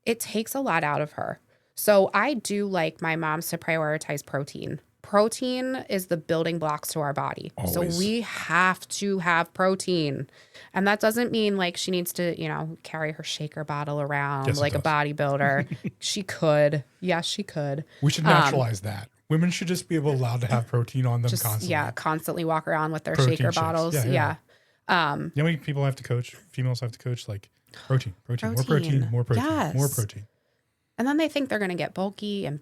it takes a lot out of her. So I do like my moms to prioritize protein. Protein is the building blocks to our body. Always. So we have to have protein. And that doesn't mean like she needs to, carry her shaker bottle around like a bodybuilder. She could. Yes, she could. We should naturalize that. Women should just be allowed to have protein on them constantly. Yeah, constantly walk around with their shaker shakes. Bottles. Yeah. How many people have to coach? Females have to coach like protein, more protein, more protein, more protein. And then they think they're going to get bulky and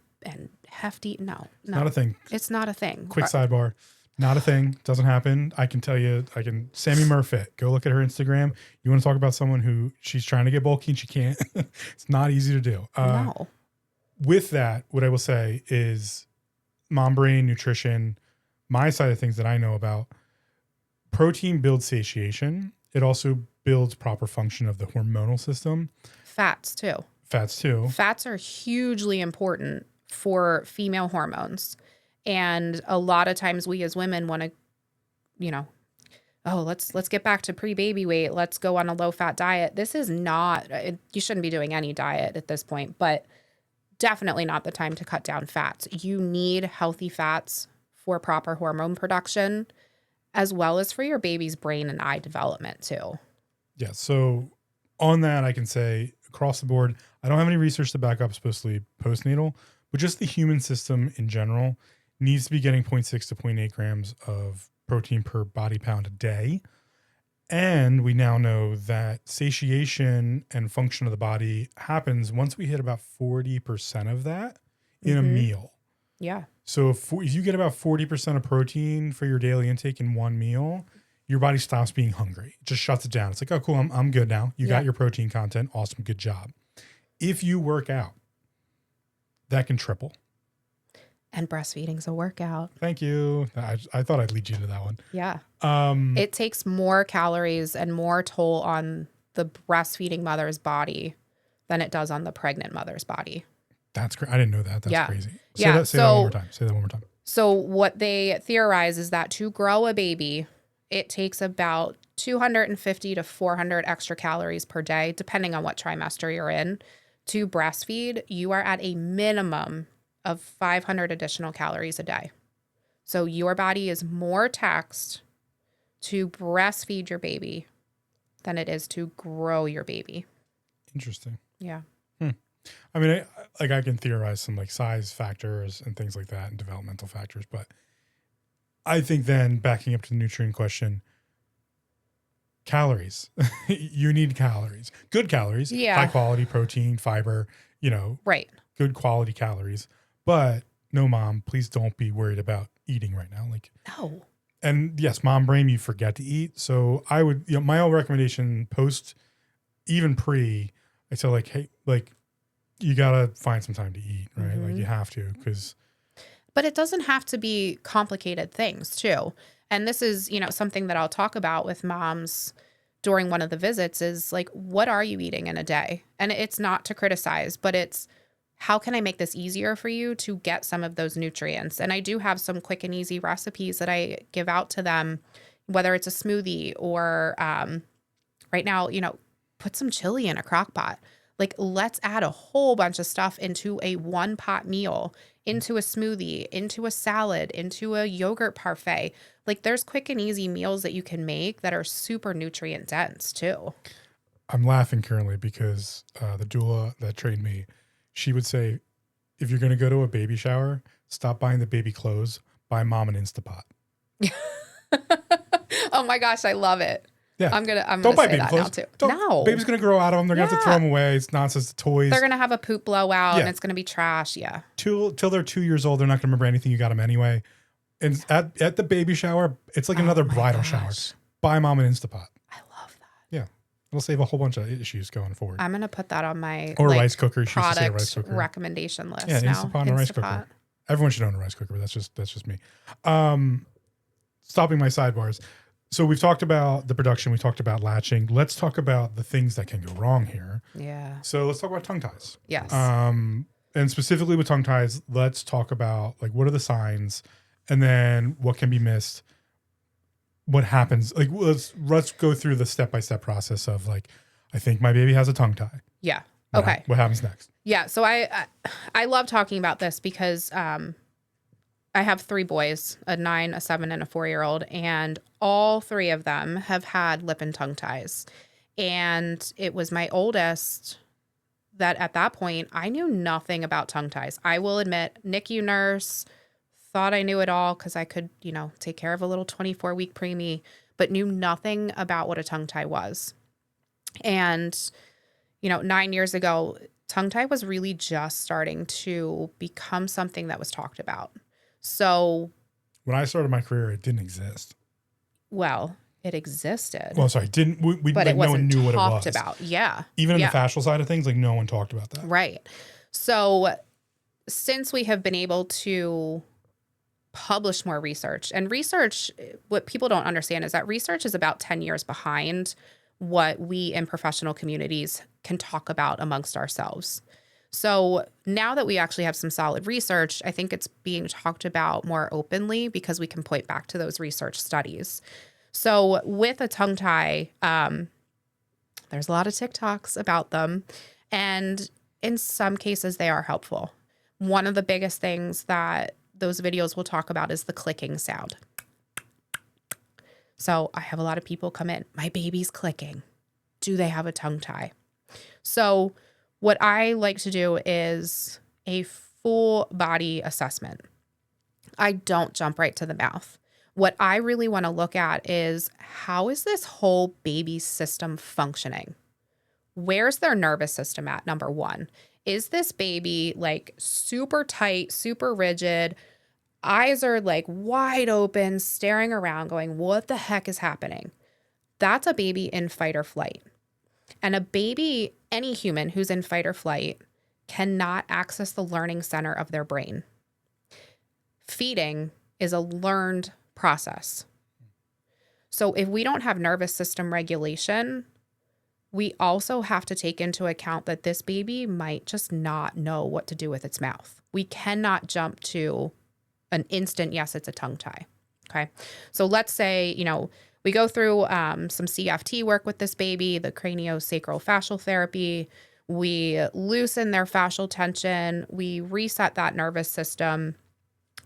hefty. No. Not a thing. It's not a thing. Quick sidebar. Not a thing. Doesn't happen. I can tell you, Sammy Murfit, go look at her Instagram. You want to talk about someone who she's trying to get bulky and she can't. It's not easy to do. No. With that, what I will say is mom brain nutrition, my side of things that I know about, protein builds satiation. It also builds proper function of the hormonal system. Fats too. Fats are hugely important for female hormones. And a lot of times we as women want to, let's get back to pre-baby weight. Let's go on a low-fat diet. This is not, you shouldn't be doing any diet at this point, but definitely not the time to cut down fats. You need healthy fats for proper hormone production, as well as for your baby's brain and eye development too. Yeah. So on that, I can say across the board, I don't have any research to back up especially postnatal, but just the human system in general needs to be getting 0.6 to 0.8 grams of protein per body pound a day. And we now know that satiation and function of the body happens once we hit about 40% of that in a meal. Yeah. So if you get about 40% of protein for your daily intake in one meal, your body stops being hungry. It just shuts it down. It's like, oh, cool, I'm good now. You got your protein content. Awesome, good job. If you work out, that can triple. And breastfeeding's a workout. Thank you. I thought I'd lead you to that one. Yeah. It takes more calories and more toll on the breastfeeding mother's body than it does on the pregnant mother's body. That's great. I didn't know that. That's crazy. Say that one more time. So what they theorize is that to grow a baby, it takes about 250 to 400 extra calories per day, depending on what trimester you're in. To breastfeed, you are at a minimum of 500 additional calories a day. So your body is more taxed to breastfeed your baby than it is to grow your baby. Interesting. Yeah. I mean, I can theorize some like size factors and things like that and developmental factors, but I think then backing up to the nutrient question, calories. You need calories, good calories, Yeah. high quality protein, fiber, Right. good quality calories. But no, mom, please don't be worried about eating right now. Like, No. and yes, mom brain, you forget to eat. So I would, my own recommendation post, even pre, I say like, hey, like you got to find some time to eat, right? Like you have to, because. But it doesn't have to be complicated things too. And this is, something that I'll talk about with moms during one of the visits is like, what are you eating in a day? And it's not to criticize, but it's how can I make this easier for you to get some of those nutrients? And I do have some quick and easy recipes that I give out to them, whether it's a smoothie or right now, put some chili in a crock pot. Like, let's add a whole bunch of stuff into a one pot meal, into a smoothie, into a salad, into a yogurt parfait. Like, there's quick and easy meals that you can make that are super nutrient dense too. I'm laughing currently because the doula that trained me, she would say, if you're going to go to a baby shower, stop buying the baby clothes, buy mom an Instapot. Oh my gosh, I love it. Yeah. I'm gonna Don't buy say baby that clothes. now too. No. Baby's going to grow out of them. They're going to have to throw them away. It's nonsense. The toys. They're gonna have a poop blowout Yeah. and it's gonna be trash. Yeah. Till they're 2 years old, they're not going to remember anything you got them anyway. And at the baby shower, it's like another bridal shower. Buy mom an Instapot. I love that. Yeah. It'll save a whole bunch of issues going forward. I'm gonna put that on my Or a rice cooker. She used to say a product rice cooker. recommendation list. Yeah, now. Instapot and a rice cooker. Everyone should own a rice cooker, but that's just me. Stopping my sidebars. So we've talked about the production. We talked about latching. Let's talk about the things that can go wrong here. Yeah. So let's talk about tongue ties. Yes. And specifically with tongue ties, let's talk about like what are the signs, and then what can be missed. What happens? Like let's go through the step-by-step process of like, I think my baby has a tongue tie. Yeah. Okay. What happens next? Yeah. So I love talking about this because I have 3 boys, a 9, a 7, and a 4-year-old, and all 3 of them have had lip and tongue ties. And it was my oldest that at that point, I knew nothing about tongue ties. I will admit, NICU nurse, thought I knew it all because I could, take care of a little 24-week preemie, but knew nothing about what a tongue tie was. And, 9 years ago, tongue tie was really just starting to become something that was talked about. So when I started my career, it didn't exist. Well, it existed. Well, sorry, didn't we? But like, it wasn't no one knew what it talked was about. Yeah. Even in the fascial side of things, like no one talked about that. Right. So since we have been able to publish more research, and research, what people don't understand is that research is about 10 years behind what we in professional communities can talk about amongst ourselves. So now that we actually have some solid research, I think it's being talked about more openly because we can point back to those research studies. So with a tongue tie, there's a lot of TikToks about them. And in some cases, they are helpful. One of the biggest things that those videos will talk about is the clicking sound. So I have a lot of people come in, my baby's clicking. Do they have a tongue tie? So what I like to do is a full body assessment. I don't jump right to the mouth. What I really want to look at is how is this whole baby system functioning? Where's their nervous system at, number one? Is this baby like super tight, super rigid? Eyes are like wide open, staring around going, what the heck is happening? That's a baby in fight or flight. And a baby, any human who's in fight or flight, cannot access the learning center of their brain. Feeding is a learned process. So if we don't have nervous system regulation, we also have to take into account that this baby might just not know what to do with its mouth. We cannot jump to an instant, yes, it's a tongue tie. Okay. So let's say, we go through some CFT work with this baby, the craniosacral fascial therapy. We loosen their fascial tension. We reset that nervous system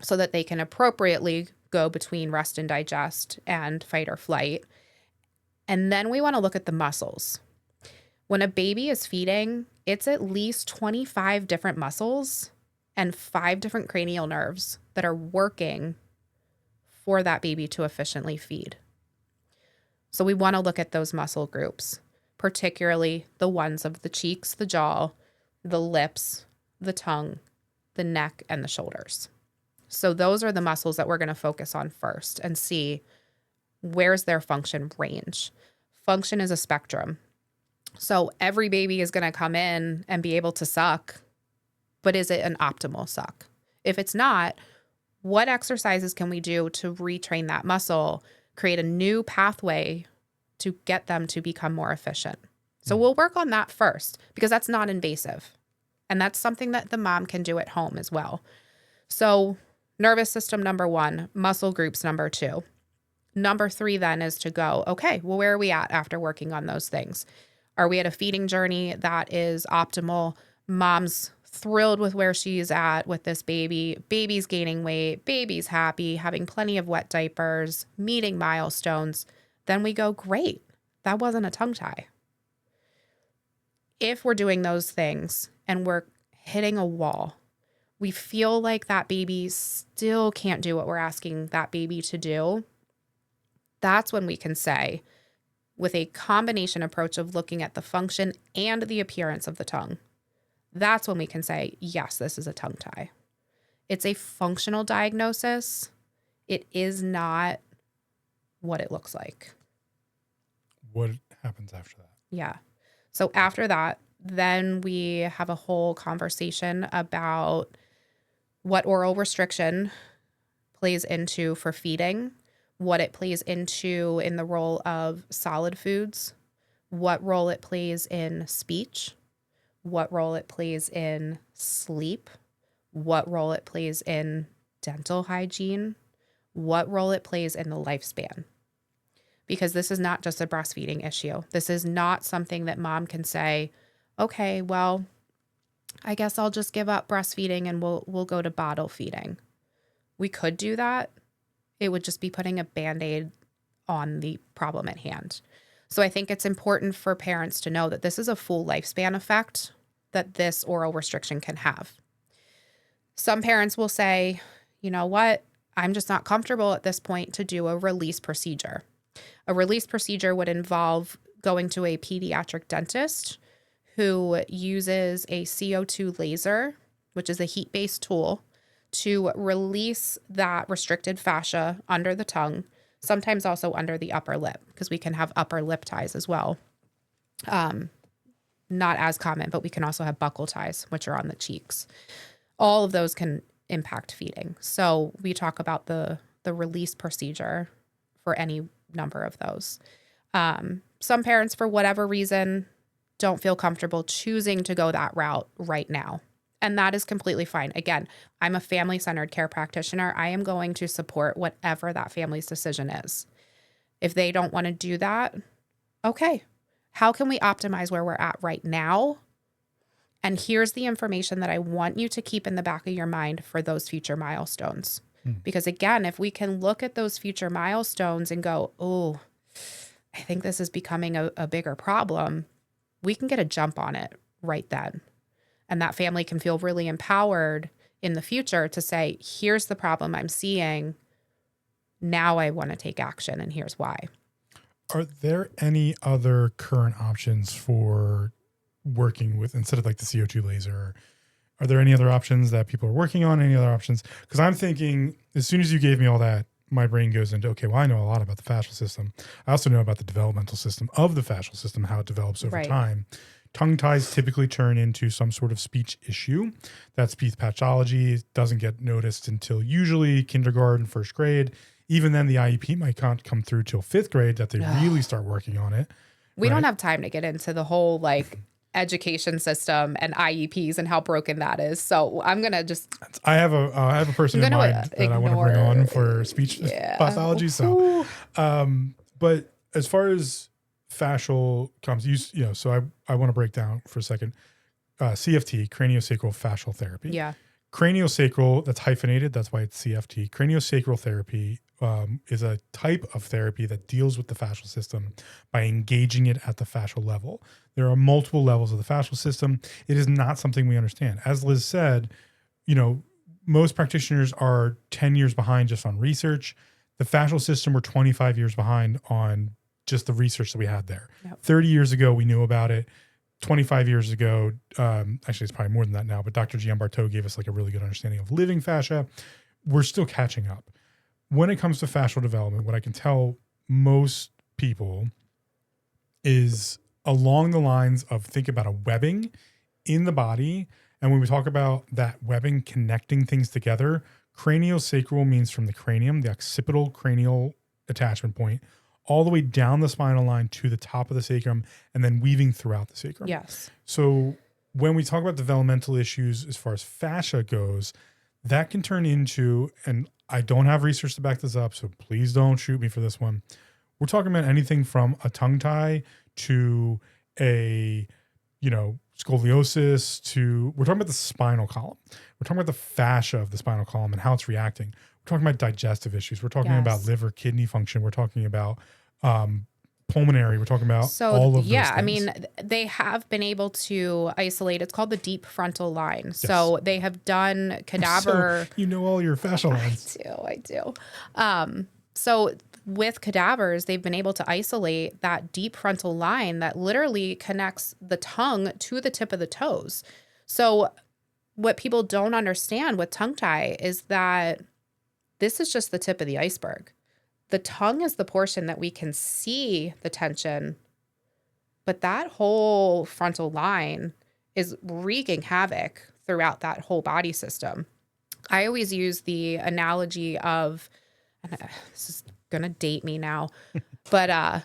so that they can appropriately go between rest and digest and fight or flight. And then we want to look at the muscles. When a baby is feeding, it's at least 25 different muscles and 5 different cranial nerves that are working for that baby to efficiently feed. So we want to look at those muscle groups, particularly the ones of the cheeks, the jaw, the lips, the tongue, the neck, and the shoulders. So those are the muscles that we're going to focus on first and see where's their function range. Function is a spectrum. So every baby is going to come in and be able to suck, but is it an optimal suck? If it's not, what exercises can we do to retrain that muscle, create a new pathway to get them to become more efficient? So we'll work on that first because that's not invasive. And that's something that the mom can do at home as well. So nervous system, number 1, muscle groups, number 2. Number 3 then is to go, okay, well, where are we at after working on those things? Are we at a feeding journey that is optimal? Mom's thrilled with where she's at with this baby. Baby's gaining weight. Baby's happy, having plenty of wet diapers, meeting milestones. Then we go, great. That wasn't a tongue tie. If we're doing those things and we're hitting a wall, we feel like that baby still can't do what we're asking that baby to do, that's when we can say, with a combination approach of looking at the function and the appearance of the tongue, that's when we can say, yes, this is a tongue tie. It's a functional diagnosis. It is not what it looks like. What happens after that? Yeah. So after that, then we have a whole conversation about what oral restriction plays into for feeding, what it plays into in the role of solid foods, what role it plays in speech, what role it plays in sleep, what role it plays in dental hygiene, what role it plays in the lifespan. Because this is not just a breastfeeding issue. This is not something that mom can say, okay, well, I guess I'll just give up breastfeeding and we'll go to bottle feeding. We could do that. It would just be putting a Band-Aid on the problem at hand. So I think it's important for parents to know that this is a full lifespan effect that this oral restriction can have. Some parents will say, you know what, I'm just not comfortable at this point to do a release procedure. A release procedure would involve going to a pediatric dentist who uses a CO2 laser, which is a heat-based tool, to release that restricted fascia under the tongue, sometimes also under the upper lip, because we can have upper lip ties as well. Not as common, but we can also have buccal ties, which are on the cheeks. All of those can impact feeding. So we talk about the release procedure for any number of those. Some parents, for whatever reason, don't feel comfortable choosing to go that route right now. And that is completely fine. Again, I'm a family-centered care practitioner. I am going to support whatever that family's decision is. If they don't want to do that, okay. How can we optimize where we're at right now? And here's the information that I want you to keep in the back of your mind for those future milestones. Because again, if we can look at those future milestones and go, oh, I think this is becoming a bigger problem, we can get a jump on it right then. And that family can feel really empowered in the future to say, here's the problem I'm seeing. Now I want to take action, and here's why. Are there any other current options for working with, instead of like the CO2 laser? Are there any other options that people are working on? Any other options? Because I'm thinking, as soon as you gave me all that, my brain goes into, okay, well, I know a lot about the fascial system. I also know about the developmental system of the fascial system, how it develops over time. Tongue ties typically turn into some sort of speech issue. That speech pathology doesn't get noticed until usually kindergarten, first grade. Even then, the IEP might not come through till 5th grade that they really start working on it. We don't have time to get into the whole education system and IEPs and how broken that is. So I'm gonna just. I have a person in mind that I want to bring on for speech pathology. So, but as far as fascial comes, so I want to break down for a second. CFT, craniosacral fascial therapy. Yeah. Craniosacral, that's hyphenated. That's why it's CFT. Craniosacral therapy is a type of therapy that deals with the fascial system by engaging it at the fascial level. There are multiple levels of the fascial system. It is not something we understand. As Liz said, most practitioners are 10 years behind just on research. The fascial system, we're 25 years behind on just the research that we had there. Yep. 30 years ago, we knew about it. 25 years ago, actually it's probably more than that now, but Dr. Giambarto gave us like a really good understanding of living fascia. We're still catching up. When it comes to fascial development, what I can tell most people is along the lines of think about a webbing in the body. And when we talk about that webbing connecting things together, craniosacral means from the cranium, the occipital cranial attachment point, all the way down the spinal line to the top of the sacrum and then weaving throughout the sacrum. Yes. So when we talk about developmental issues as far as fascia goes, that can turn into, and I don't have research to back this up, so please don't shoot me for this one. We're talking about anything from a tongue tie to a, scoliosis to, we're talking about the spinal column. We're talking about the fascia of the spinal column and how it's reacting. We're talking about digestive issues. We're talking about liver, kidney function. We're talking about pulmonary. We're talking about all of those things. I mean, they have been able to isolate. It's called the deep frontal line. Yes. So they have done cadaver. So you know all your fascial lines. I do. So with cadavers, they've been able to isolate that deep frontal line that literally connects the tongue to the tip of the toes. So what people don't understand with tongue tie is that this is just the tip of the iceberg. The tongue is the portion that we can see the tension, but that whole frontal line is wreaking havoc throughout that whole body system. I always use the analogy of, and this is going to date me now, but,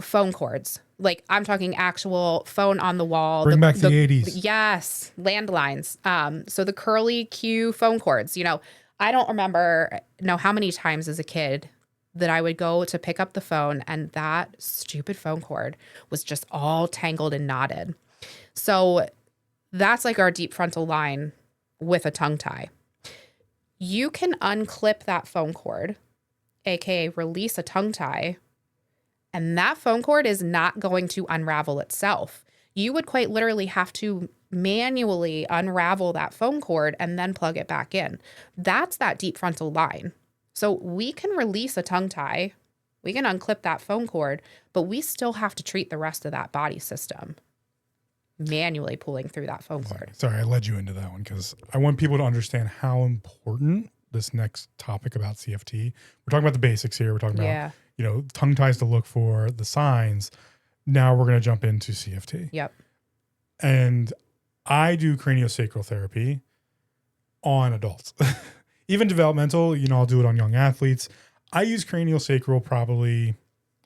phone cords. Like I'm talking actual phone on the wall. Bring back the 80s. Yes, landlines. So the curly Q phone cords, I don't remember how many times as a kid that I would go to pick up the phone and that stupid phone cord was just all tangled and knotted. So that's like our deep frontal line with a tongue tie. You can unclip that phone cord, aka release a tongue tie, and that phone cord is not going to unravel itself. You would quite literally have to manually unravel that phone cord and then plug it back in. That's that deep frontal line. So we can release a tongue tie, we can unclip that phone cord, but we still have to treat the rest of that body system, manually pulling through that phone cord. Sorry, I led you into that one because I want people to understand how important this next topic about CFT. We're talking about the basics here. We're talking about, tongue ties to look for, the signs. Now we're going to jump into CFT. Yep. And I do craniosacral therapy on adults. Even developmental, I'll do it on young athletes. I use craniosacral probably,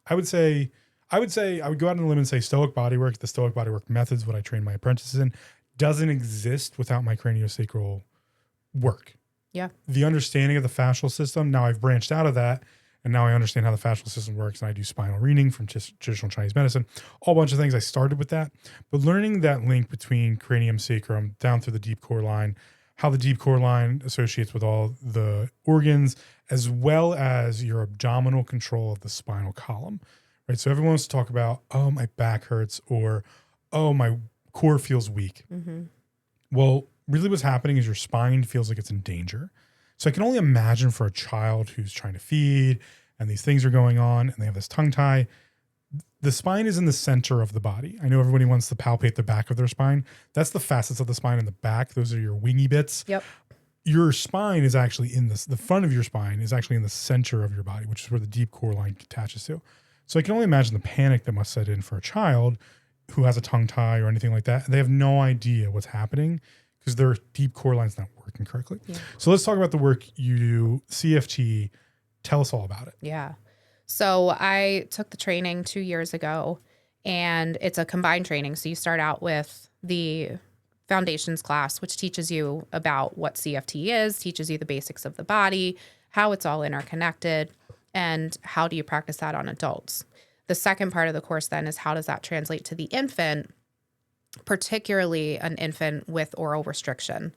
I would go out on a limb and say Stoic Bodywork, the Stoic Bodywork methods, what I train my apprentices in, doesn't exist without my craniosacral work. Yeah. The understanding of the fascial system, now I've branched out of that, and now I understand how the fascial system works, and I do spinal reading from traditional Chinese medicine, a whole bunch of things. I started with that. But learning that link between cranium sacrum down through the deep core line, how the deep core line associates with all the organs, as well as your abdominal control of the spinal column, right? So everyone wants to talk about, oh, my back hurts, or, oh, my core feels weak. Mm-hmm. Well, really what's happening is your spine feels like it's in danger. So I can only imagine for a child who's trying to feed and these things are going on and they have this tongue tie, the spine is in the center of the body. I know everybody wants to palpate the back of their spine. That's the facets of the spine in the back. Those are your wingy bits. Yep. Your spine is actually in the front of your spine is actually in the center of your body, which is where the deep core line attaches to. So I can only imagine the panic that must set in for a child who has a tongue tie or anything like that. They have no idea what's happening because their deep core line's not working correctly. Yeah. So let's talk about the work you do, CFT. Tell us all about it. Yeah. So I took the training 2 years ago, and it's a combined training. So you start out with the foundations class, which teaches you about what CFT is, teaches you the basics of the body, how it's all interconnected, and how do you practice that on adults. The second part of the course then is how does that translate to the infant, particularly an infant with oral restriction.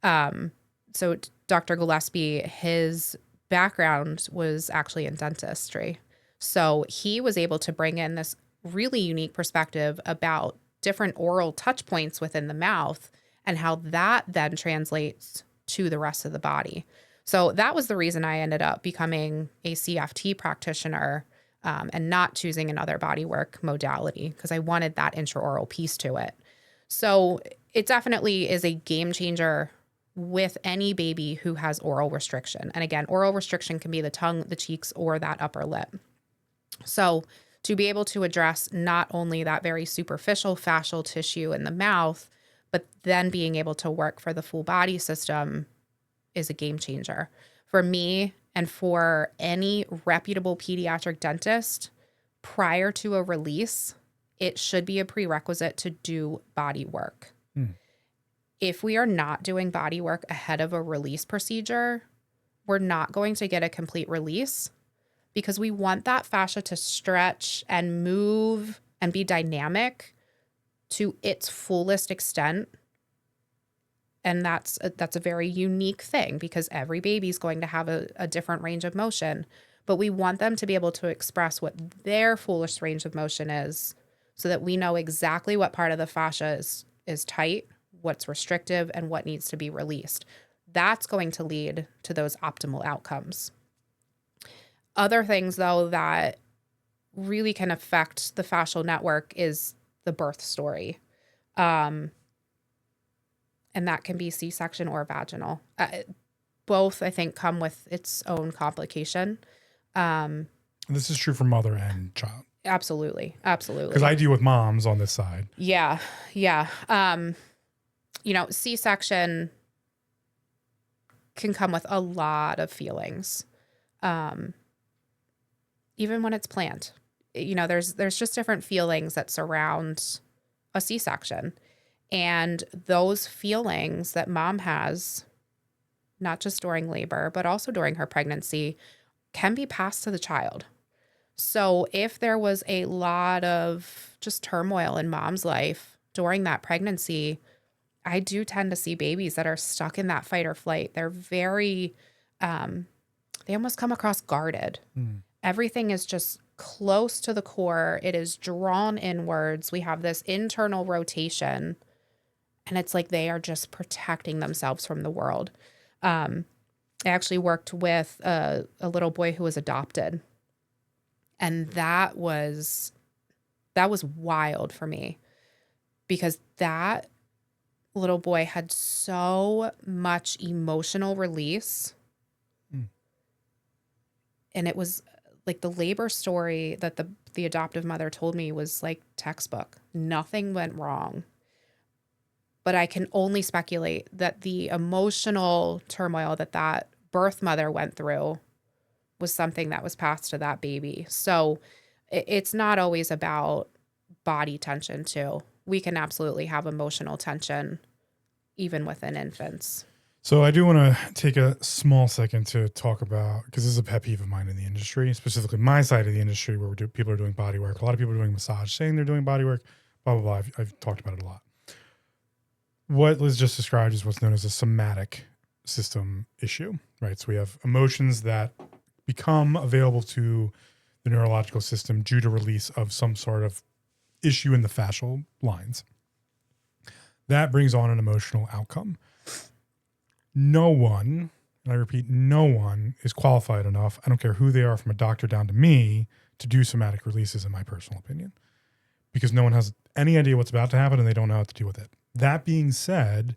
So Dr. Gillespie, his background was actually in dentistry. So he was able to bring in this really unique perspective about different oral touch points within the mouth and how that then translates to the rest of the body. So that was the reason I ended up becoming a CFT practitioner, and not choosing another bodywork modality, because I wanted that intraoral piece to it. So it definitely is a game changer with any baby who has oral restriction. And again, oral restriction can be the tongue, the cheeks, or that upper lip. So to be able to address not only that very superficial fascial tissue in the mouth, but then being able to work for the full body system is a game changer for me and for any reputable pediatric dentist. Prior to a release, it should be a prerequisite to do body work. If we are not doing body work ahead of a release procedure, we're not going to get a complete release, because we want that fascia to stretch and move and be dynamic to its fullest extent. And that's a very unique thing, because every baby is going to have a different range of motion. But we want them to be able to express what their fullest range of motion is, so that we know exactly what part of the fascia is tight, what's restrictive, and what needs to be released. That's going to lead to those optimal outcomes. Other things, though, that really can affect the fascial network is the birth story. And that can be C-section or vaginal. Both, I think, come with its own complication. This is true for mother and child. Absolutely. Absolutely. Because I deal with moms on this side. Yeah. Yeah. C-section can come with a lot of feelings. Even when it's planned, there's just different feelings that surround a C-section. And those feelings that mom has, not just during labor, but also during her pregnancy, can be passed to the child. So if there was a lot of just turmoil in mom's life during that pregnancy, I do tend to see babies that are stuck in that fight or flight. They're very, they almost come across guarded. Everything is just close to the core. It is drawn inwards. We have this internal rotation, and it's like they are just protecting themselves from the world. I actually worked with a little boy who was adopted, and that was wild for me, because that little boy had so much emotional release. And it was like the labor story that the adoptive mother told me was like textbook. Nothing went wrong. But I can only speculate that the emotional turmoil that birth mother went through was something that was passed to that baby. So it's not always about body tension too. We can absolutely have emotional tension even within infants. So I do want to take a small second to talk about, because this is a pet peeve of mine in the industry, specifically my side of the industry, where people are doing body work. A lot of people are doing massage, saying they're doing body work, blah, blah, blah. I've talked about it a lot. What Liz just described is what's known as a somatic system issue, right? So we have emotions that become available to the neurological system due to release of some sort of issue in the fascial lines. That brings on an emotional outcome. No one, and I repeat, no one is qualified enough, I don't care who they are, from a doctor down to me, to do somatic releases, in my personal opinion, because no one has any idea what's about to happen and they don't know how to deal with it. That being said,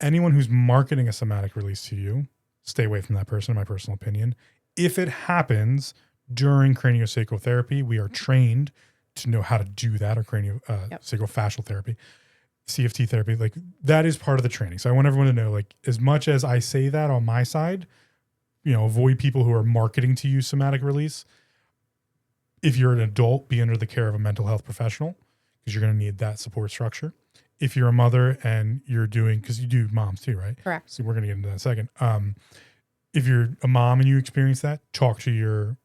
anyone who's marketing a somatic release to you, stay away from that person, in my personal opinion. If it happens during craniosacral therapy, we are trained to know how to do that, or craniosacral fascial therapy, CFT therapy, like that is part of the training. So I want everyone to know, like, as much as I say that on my side, avoid people who are marketing to you somatic release. If you're an adult, be under the care of a mental health professional, because you're going to need that support structure. If you're a mother and you're doing, because you do moms too, right? Correct. So we're going to get into that in a second. If you're a mom and you experience that, talk to your,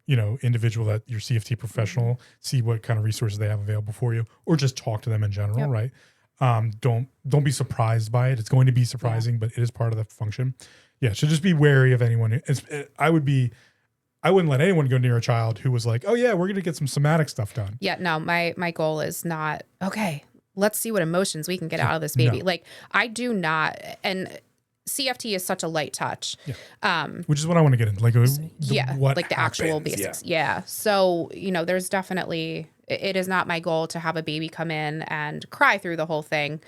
individual, that your CFT professional, see what kind of resources they have available for you, or just talk to them in general, right? Don't be surprised by it. It's going to be surprising, but it is part of the function. Yeah, so just be wary of anyone. I wouldn't let anyone go near a child who was like, oh yeah, we're going to get some somatic stuff done. Yeah, no, my goal is not, okay, let's see what emotions we can get out of this baby. No. Like, I do not, and CFT is such a light touch. Yeah. Which is what I want to get into. Like, what like the happens. actual basics. Yeah. So, there's definitely, it is not my goal to have a baby come in and cry through the whole thing.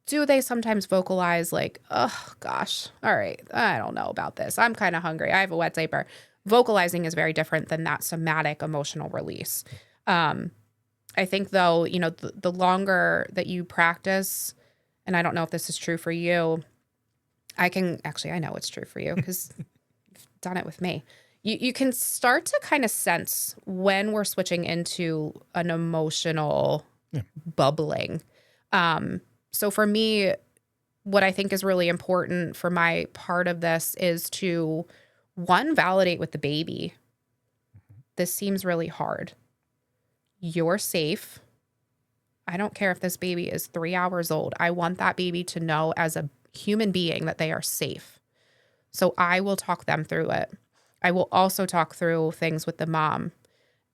Do they sometimes vocalize like, oh gosh, all right, I don't know about this. I'm kind of hungry. I have a wet diaper. Vocalizing is very different than that somatic emotional release. I think though, the longer that you practice, and I don't know if this is true for you, I know it's true for you because you've done it with me. You can start to kind of sense when we're switching into an emotional bubbling. So for me, what I think is really important for my part of this is to, one, validate with the baby. This seems really hard. You're safe. I don't care if this baby is 3 hours old. I want that baby to know as a human being that they are safe. So I will talk them through it. I will also talk through things with the mom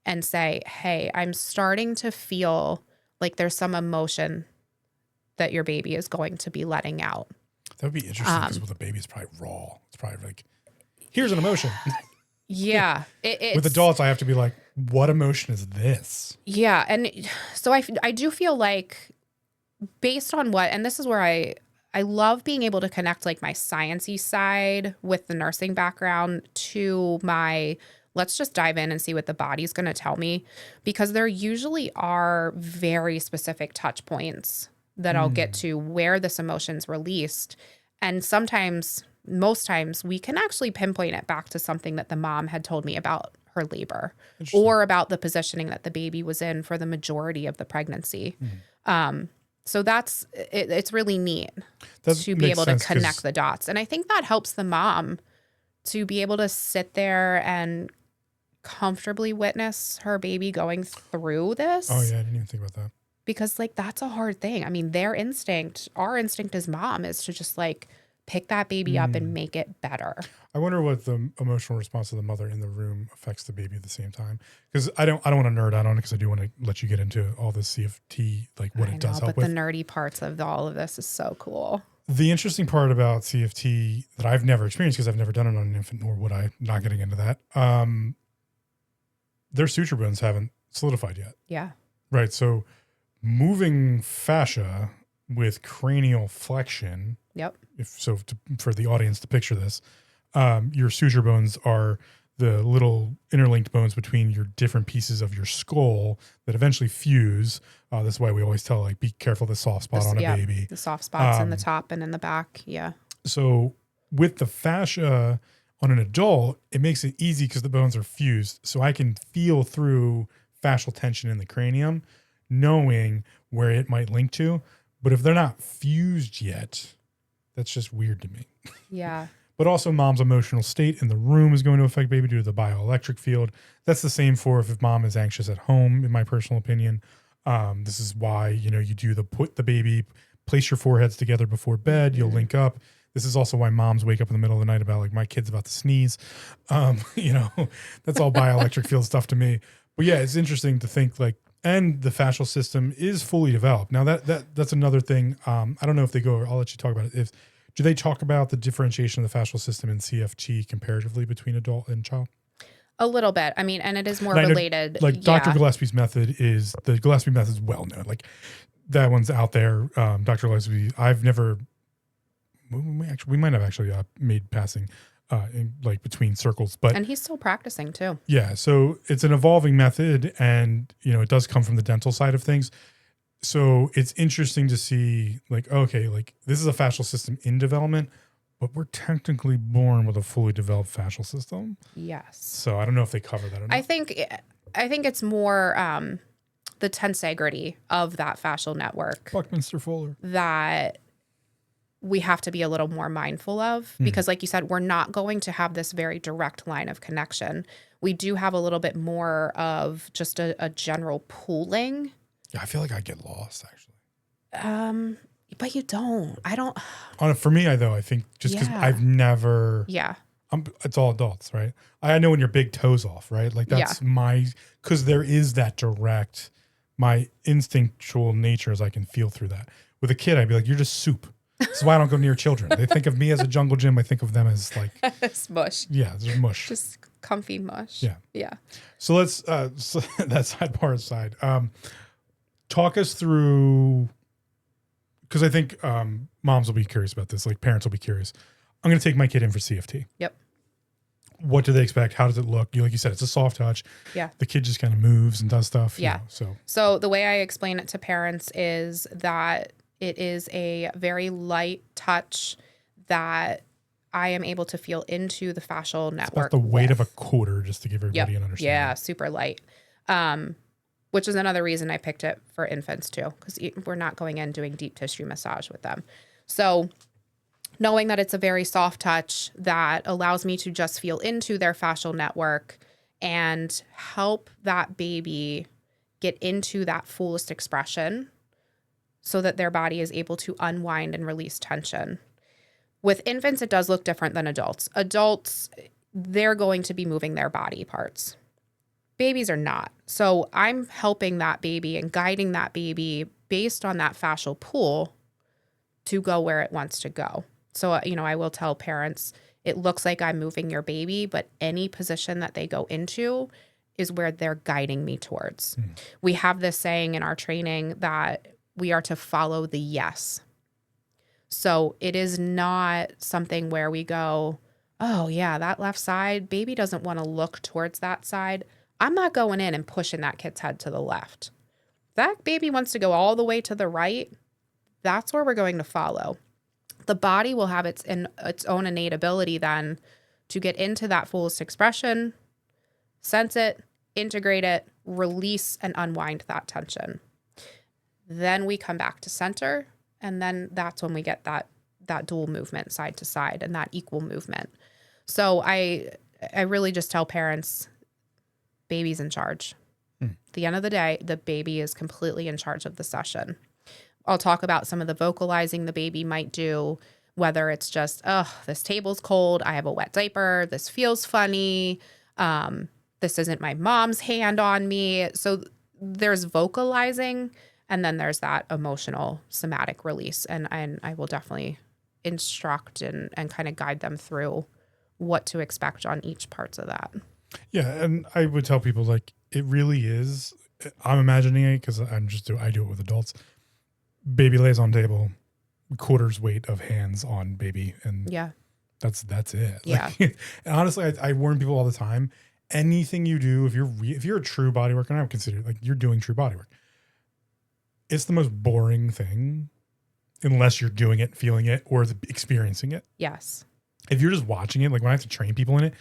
and say, hey, I'm starting to feel like there's some emotion that your baby is going to be letting out. That would be interesting because with a baby, it's probably raw. It's probably like, here's an emotion. Yeah. With adults, I have to be like, what emotion is this? Yeah. And so I do feel like based on and this is where I love being able to connect like my science-y side with the nursing background to my, let's just dive in and see what the body's going to tell me, because there usually are very specific touch points that I'll get to where this emotion's released. And sometimes, most times, we can actually pinpoint it back to something that the mom had told me about her labor or about the positioning that the baby was in for the majority of the pregnancy. So it's really neat to be able to connect the dots. And I think that helps the mom to be able to sit there and comfortably witness her baby going through this. Oh yeah, I didn't even think about that. Because like, that's a hard thing. I mean, our instinct as mom is to just like pick that baby up and make it better. I wonder what the emotional response of the mother in the room affects the baby at the same time. Because I don't want to nerd out on it because I do want to let you get into all this CFT, like what it does help with. But the nerdy parts of all of this is so cool. The interesting part about CFT that I've never experienced because I've never done it on an infant, nor would I, not getting into that, their suture bones haven't solidified yet. Yeah. Right. So moving fascia with cranial flexion. Yep. For the audience to picture this, your suture bones are the little interlinked bones between your different pieces of your skull that eventually fuse. That's why we always tell, like, be careful the soft spot on a baby. The soft spots in the top and in the back. Yeah. So with the fascia on an adult, it makes it easy because the bones are fused. So I can feel through fascial tension in the cranium, knowing where it might link to. But if they're not fused yet, that's just weird to me. Yeah. But also mom's emotional state in the room is going to affect baby due to the bioelectric field. That's the same for if mom is anxious at home, in my personal opinion. This is why, you put the baby, place your foreheads together before bed, you'll link up. This is also why moms wake up in the middle of the night about like, my kid's about to sneeze. That's all bioelectric field stuff to me. But yeah, it's interesting to think like, and the fascial system is fully developed. Now that's another thing. I don't know if they go, I'll let you talk about it. Do they talk about the differentiation of the fascial system in CFT comparatively between adult and child? A little bit. I mean, and it is more related. Like Dr. Gillespie's method is well known. Like that one's out there. Dr. Gillespie, we might have actually made passing in like between circles, and he's still practicing too. Yeah. So it's an evolving method and, it does come from the dental side of things. So it's interesting to see like, okay, like this is a fascial system in development, but we're technically born with a fully developed fascial system. Yes. So I don't know if they cover that or not. I think it's more the tensegrity of that fascial network. Buckminster Fuller. That we have to be a little more mindful of because like you said, we're not going to have this very direct line of connection. We do have a little bit more of just a general pooling. Yeah, I feel like I get lost actually. But you don't. I don't. For me, I think just because Yeah. I've never, Yeah. it's all adults, right? I know when your big toes off, right? Like that's because there is that direct, my instinctual nature is I can feel through that. With a kid, I'd be like, you're just soup. This is why I don't go near children. They think of me as a jungle gym. I think of them as like, It's mush. yeah, there's mush. Just comfy mush. Yeah. Yeah. So let's, so that sidebar aside, talk us through, because I think moms will be curious about this, like parents will be curious. I'm going to take my kid in for CFT. Yep. What do they expect? How does it look? Like you said, it's a soft touch. Yeah. The kid just kind of moves and does stuff. Yeah. So the way I explain it to parents is that it is a very light touch that I am able to feel into the fascial network. about the weight of a quarter, just to give everybody an understanding. Yeah, super light. Which is another reason I picked it for infants too, because we're not going in doing deep tissue massage with them. So knowing that it's a very soft touch that allows me to just feel into their fascial network and help that baby get into that fullest expression so that their body is able to unwind and release tension. With infants, it does look different than adults. Adults, they're going to be moving their body parts. Babies are not. So I'm helping that baby and guiding that baby based on that fascial pool to go where it wants to go. So, I will tell parents, it looks like I'm moving your baby, but any position that they go into is where they're guiding me towards. We have this saying in our training that we are to follow the yes. So it is not something where we go, oh yeah, that left side, baby doesn't want to look towards that side. I'm not going in and pushing that kid's head to the left. That baby wants to go all the way to the right. That's where we're going to follow. The body will have its own innate ability then to get into that fullest expression, sense it, integrate it, release and unwind that tension. Then we come back to center, and then that's when we get that dual movement side to side and that equal movement. So I really just tell parents, baby's in charge. At the end of the day, the baby is completely in charge of the session. I'll talk about some of the vocalizing the baby might do, whether it's just, oh, this table's cold, I have a wet diaper, this feels funny, this isn't my mom's hand on me. So there's vocalizing, and then there's that emotional somatic release. And I will definitely instruct and kind of guide them through what to expect on each parts of that. Yeah. And I would tell people, like, it really is, I'm imagining it because I do it with adults. Baby lays on table, quarter's weight of hands on baby. And yeah, that's it. Yeah. Like, and honestly, I warn people all the time, anything you do, if you're a true body worker, and I would consider it like you're doing true body work, it's the most boring thing unless you're doing it, feeling it, or experiencing it. Yes. If you're just watching it, like when I have to train people in it,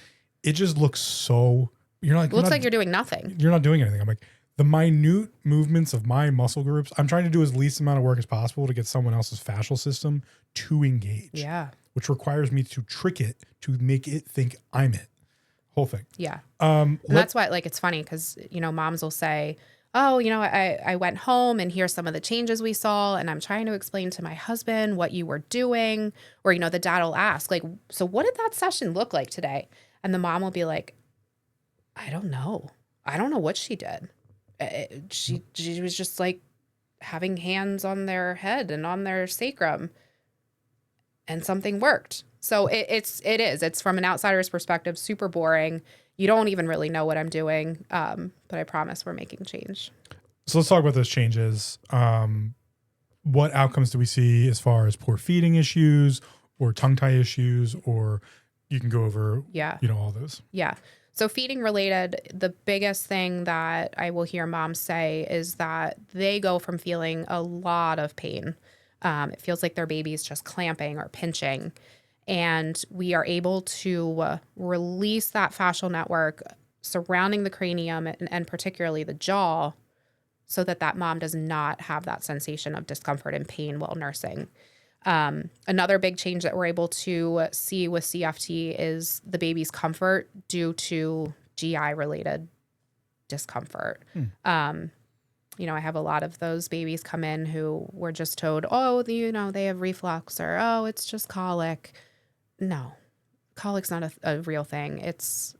it just looks so, looks like you're doing nothing. You're not doing anything. I'm like, the minute movements of my muscle groups, I'm trying to do as least amount of work as possible to get someone else's fascial system to engage. Yeah. Which requires me to trick it to make it think I'm it. Whole thing. Yeah. And that's why, like, it's funny because, moms will say, oh, I went home and here's some of the changes we saw, and I'm trying to explain to my husband what you were doing. Or, the dad will ask, like, so what did that session look like today? And the mom will be like, I don't know. I don't know what she did. She was just like having hands on their head and on their sacrum, and something worked. So it's from an outsider's perspective, super boring. You don't even really know what I'm doing. But I promise we're making change. So let's talk about those changes. What outcomes do we see as far as poor feeding issues or tongue tie issues, or you can go over, all those. Yeah. So feeding related, the biggest thing that I will hear moms say is that they go from feeling a lot of pain. It feels like their baby's just clamping or pinching. And we are able to release that fascial network surrounding the cranium and particularly the jaw so that mom does not have that sensation of discomfort and pain while nursing. Another big change that we're able to see with CFT is the baby's comfort due to GI related discomfort. I have a lot of those babies come in who were just told, oh, they have reflux, or, oh, it's just colic. No, colic's not a real thing. It's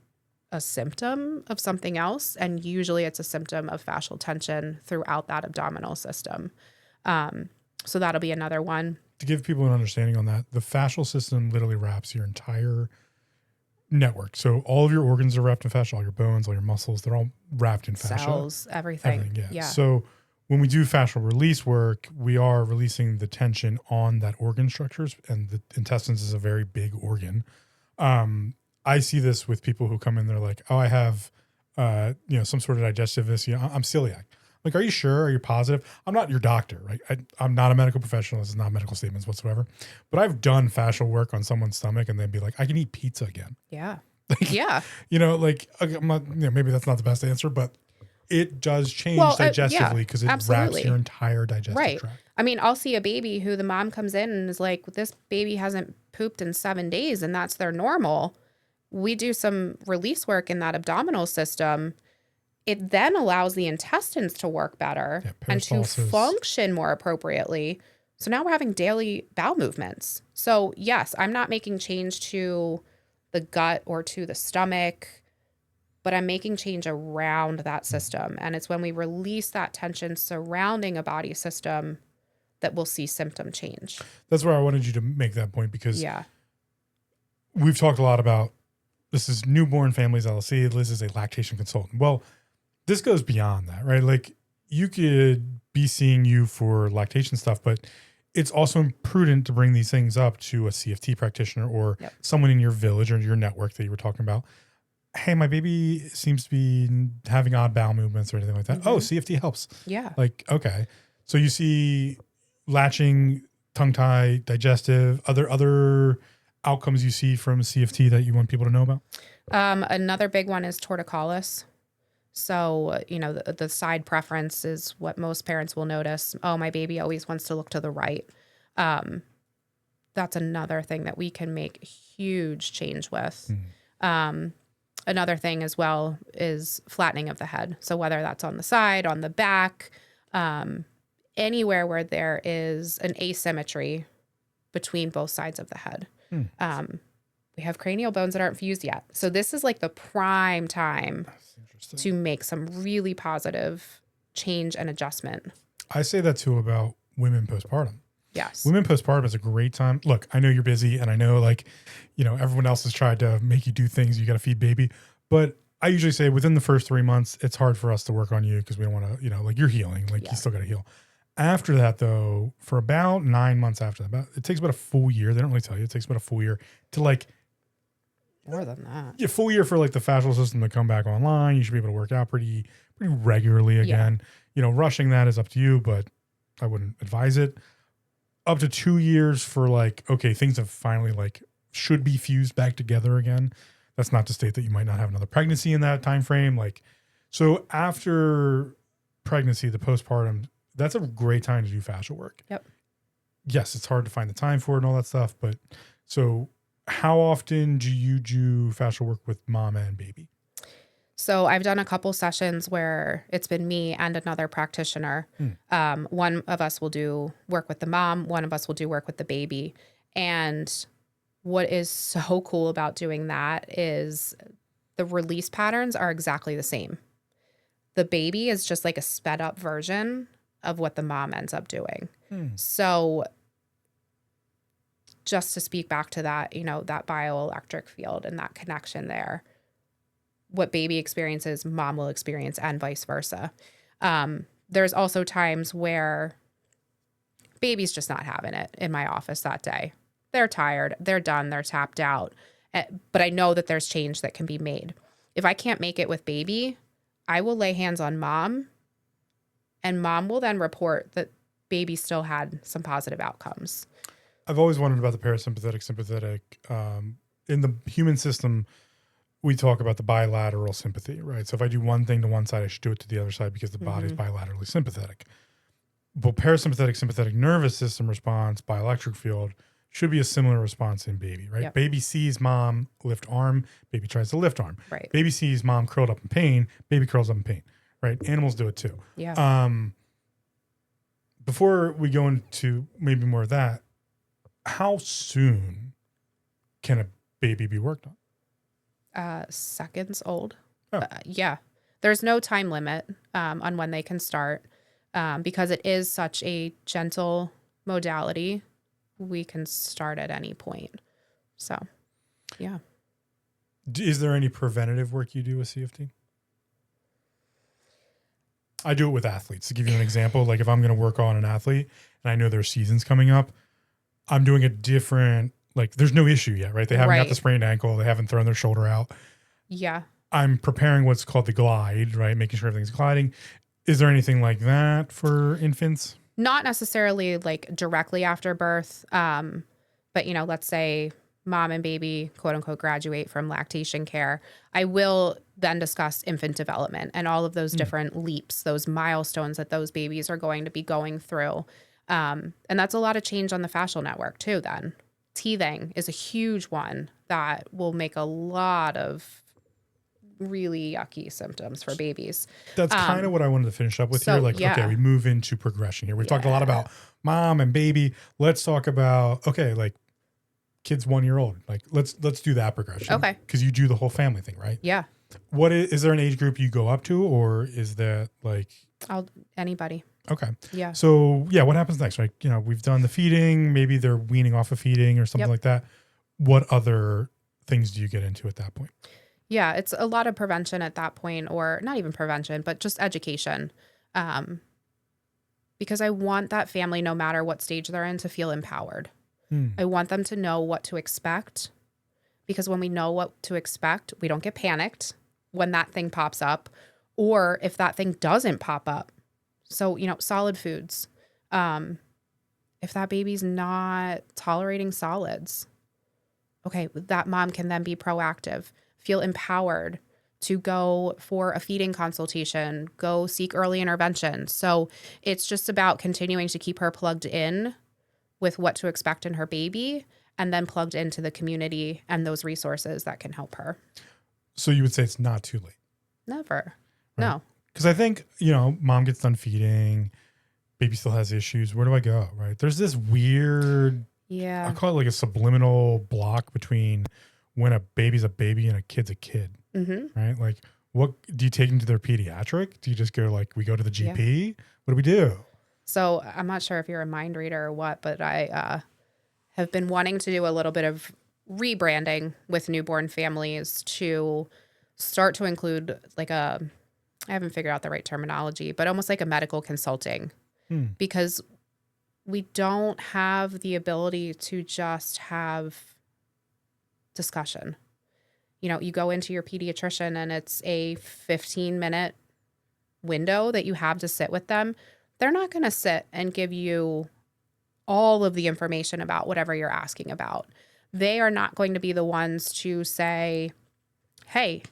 a symptom of something else. And usually it's a symptom of fascial tension throughout that abdominal system. So that'll be another one. To give people an understanding on that, the fascial system literally wraps your entire network. So all of your organs are wrapped in fascia, all your bones, all your muscles, they're all wrapped in fascia. Cells, everything. Yeah. So when we do fascial release work, we are releasing the tension on that organ structures, and the intestines is a very big organ. I see this with people who come in, they're like, oh, I have, some sort of digestive issue. I'm celiac. Like, are you sure? Are you positive? I'm not your doctor, right? I'm not a medical professional. This is not medical statements whatsoever. But I've done fascial work on someone's stomach, and they'd be like, I can eat pizza again. Yeah. Like, yeah. I'm not, maybe that's not the best answer, but it does change digestively because it wraps your entire digestive tract. I mean, I'll see a baby who the mom comes in and is like, this baby hasn't pooped in 7 days, and that's their normal. We do some release work in that abdominal system. It then allows the intestines to work better and to function more appropriately. So now we're having daily bowel movements. So yes, I'm not making change to the gut or to the stomach, but I'm making change around that system. And it's when we release that tension surrounding a body system that we'll see symptom change. That's where I wanted you to make that point, because we've talked a lot about, this is Newborn Families LLC. Liz is a lactation consultant. Well, this goes beyond that, right? Like, you could be seeing you for lactation stuff, but it's also imprudent to bring these things up to a CFT practitioner or someone in your village or your network that you were talking about. Hey, my baby seems to be having odd bowel movements or anything like that. Mm-hmm. Oh, CFT helps. Yeah. Like, okay. So you see latching, tongue tie, digestive, other outcomes you see from CFT that you want people to know about? Another big one is torticollis. So, the side preference is what most parents will notice. Oh, my baby always wants to look to the right. That's another thing that we can make huge change with. Another thing as well is flattening of the head. So whether that's on the side, on the back, anywhere where there is an asymmetry between both sides of the head. We have cranial bones that aren't fused yet. So this is like the prime time to make some really positive change and adjustment. I say that too about women postpartum. Yes. Women postpartum is a great time. Look, I know you're busy, and I know everyone else has tried to make you do things. You got to feed baby. But I usually say within the first 3 months, it's hard for us to work on you because we don't want to, you're healing. You still got to heal. After that, though, for about 9 months after that, it takes about a full year. They don't really tell you. It takes about a full year to more than that. Yeah, full year for the fascial system to come back online. You should be able to work out pretty regularly again. Yeah. Rushing that is up to you, but I wouldn't advise it. Up to 2 years for okay, things have finally should be fused back together again. That's not to state that you might not have another pregnancy in that time frame. So after pregnancy, the postpartum, that's a great time to do fascial work. Yep. Yes, it's hard to find the time for it and all that stuff, but so how often do you do fascial work with mama and baby? So I've done a couple sessions where it's been me and another practitioner. One of us will do work with the mom. One of us will do work with the baby. And what is so cool about doing that is the release patterns are exactly the same. The baby is just a sped up version of what the mom ends up doing. So just to speak back to that, that bioelectric field and that connection there, what baby experiences, mom will experience, and vice versa. There's also times where baby's just not having it in my office that day. They're tired, they're done, they're tapped out. But I know that there's change that can be made. If I can't make it with baby, I will lay hands on mom, and mom will then report that baby still had some positive outcomes. I've always wondered about the parasympathetic, sympathetic. In the human system, we talk about the bilateral sympathy, right? So if I do one thing to one side, I should do it to the other side because the body's bilaterally sympathetic. But parasympathetic, sympathetic nervous system response, bioelectric field, should be a similar response in baby, right? Yep. Baby sees mom lift arm, baby tries to lift arm. Right. Baby sees mom curled up in pain, baby curls up in pain, right? Animals do it too. Yeah. Before we go into maybe more of that, how soon can a baby be worked on? Seconds old. Oh. Yeah. There's no time limit on when they can start because it is such a gentle modality. We can start at any point. So, yeah. Is there any preventative work you do with CFT? I do it with athletes. To give you an example, like if I'm going to work on an athlete and I know their season's coming up, I'm doing a different, like there's no issue yet, right? They haven't got the sprained ankle. They haven't thrown their shoulder out. Yeah. I'm preparing what's called the glide, right? Making sure everything's gliding. Is there anything like that for infants? Not necessarily like directly after birth. But let's say mom and baby, quote unquote, graduate from lactation care. I will then discuss infant development and all of those different leaps, those milestones that those babies are going to be going through. And that's a lot of change on the fascial network too, then. Teething is a huge one that will make a lot of really yucky symptoms for babies. That's kind of what I wanted to finish up with here. Like, okay, we move into progression here. We've talked a lot about mom and baby. Let's talk about, okay, like kids 1 year old. Like, let's do that progression. Okay. Because you do the whole family thing, right? Yeah. Is there an age group you go up to, or is that like anybody? Okay. Yeah. So what happens next? Right? We've done the feeding, maybe they're weaning off of feeding or something like that. What other things do you get into at that point? Yeah, it's a lot of prevention at that point, or not even prevention, but just education. Because I want that family, no matter what stage they're in, to feel empowered. I want them to know what to expect, because when we know what to expect, we don't get panicked when that thing pops up, or if that thing doesn't pop up. So, solid foods. If that baby's not tolerating solids, okay, that mom can then be proactive, feel empowered to go for a feeding consultation, go seek early intervention. So it's just about continuing to keep her plugged in with what to expect in her baby, and then plugged into the community and those resources that can help her. So you would say it's not too late? Never. Right? No. Because I think, mom gets done feeding, baby still has issues. Where do I go? Right? There's this weird, I call it like a subliminal block between when a baby's a baby and a kid's a kid. Right? Like, what do you take them to their pediatric? Do you just go like, we go to the GP? Yeah. What do we do? So I'm not sure if you're a mind reader or what, but I have been wanting to do a little bit of rebranding with newborn families to start to include like I haven't figured out the right terminology, but almost like a medical consulting, because we don't have the ability to just have discussion. You go into your pediatrician and it's a 15-minute window that you have to sit with them. They're not going to sit and give you all of the information about whatever you're asking about. They are not going to be the ones to say, hey,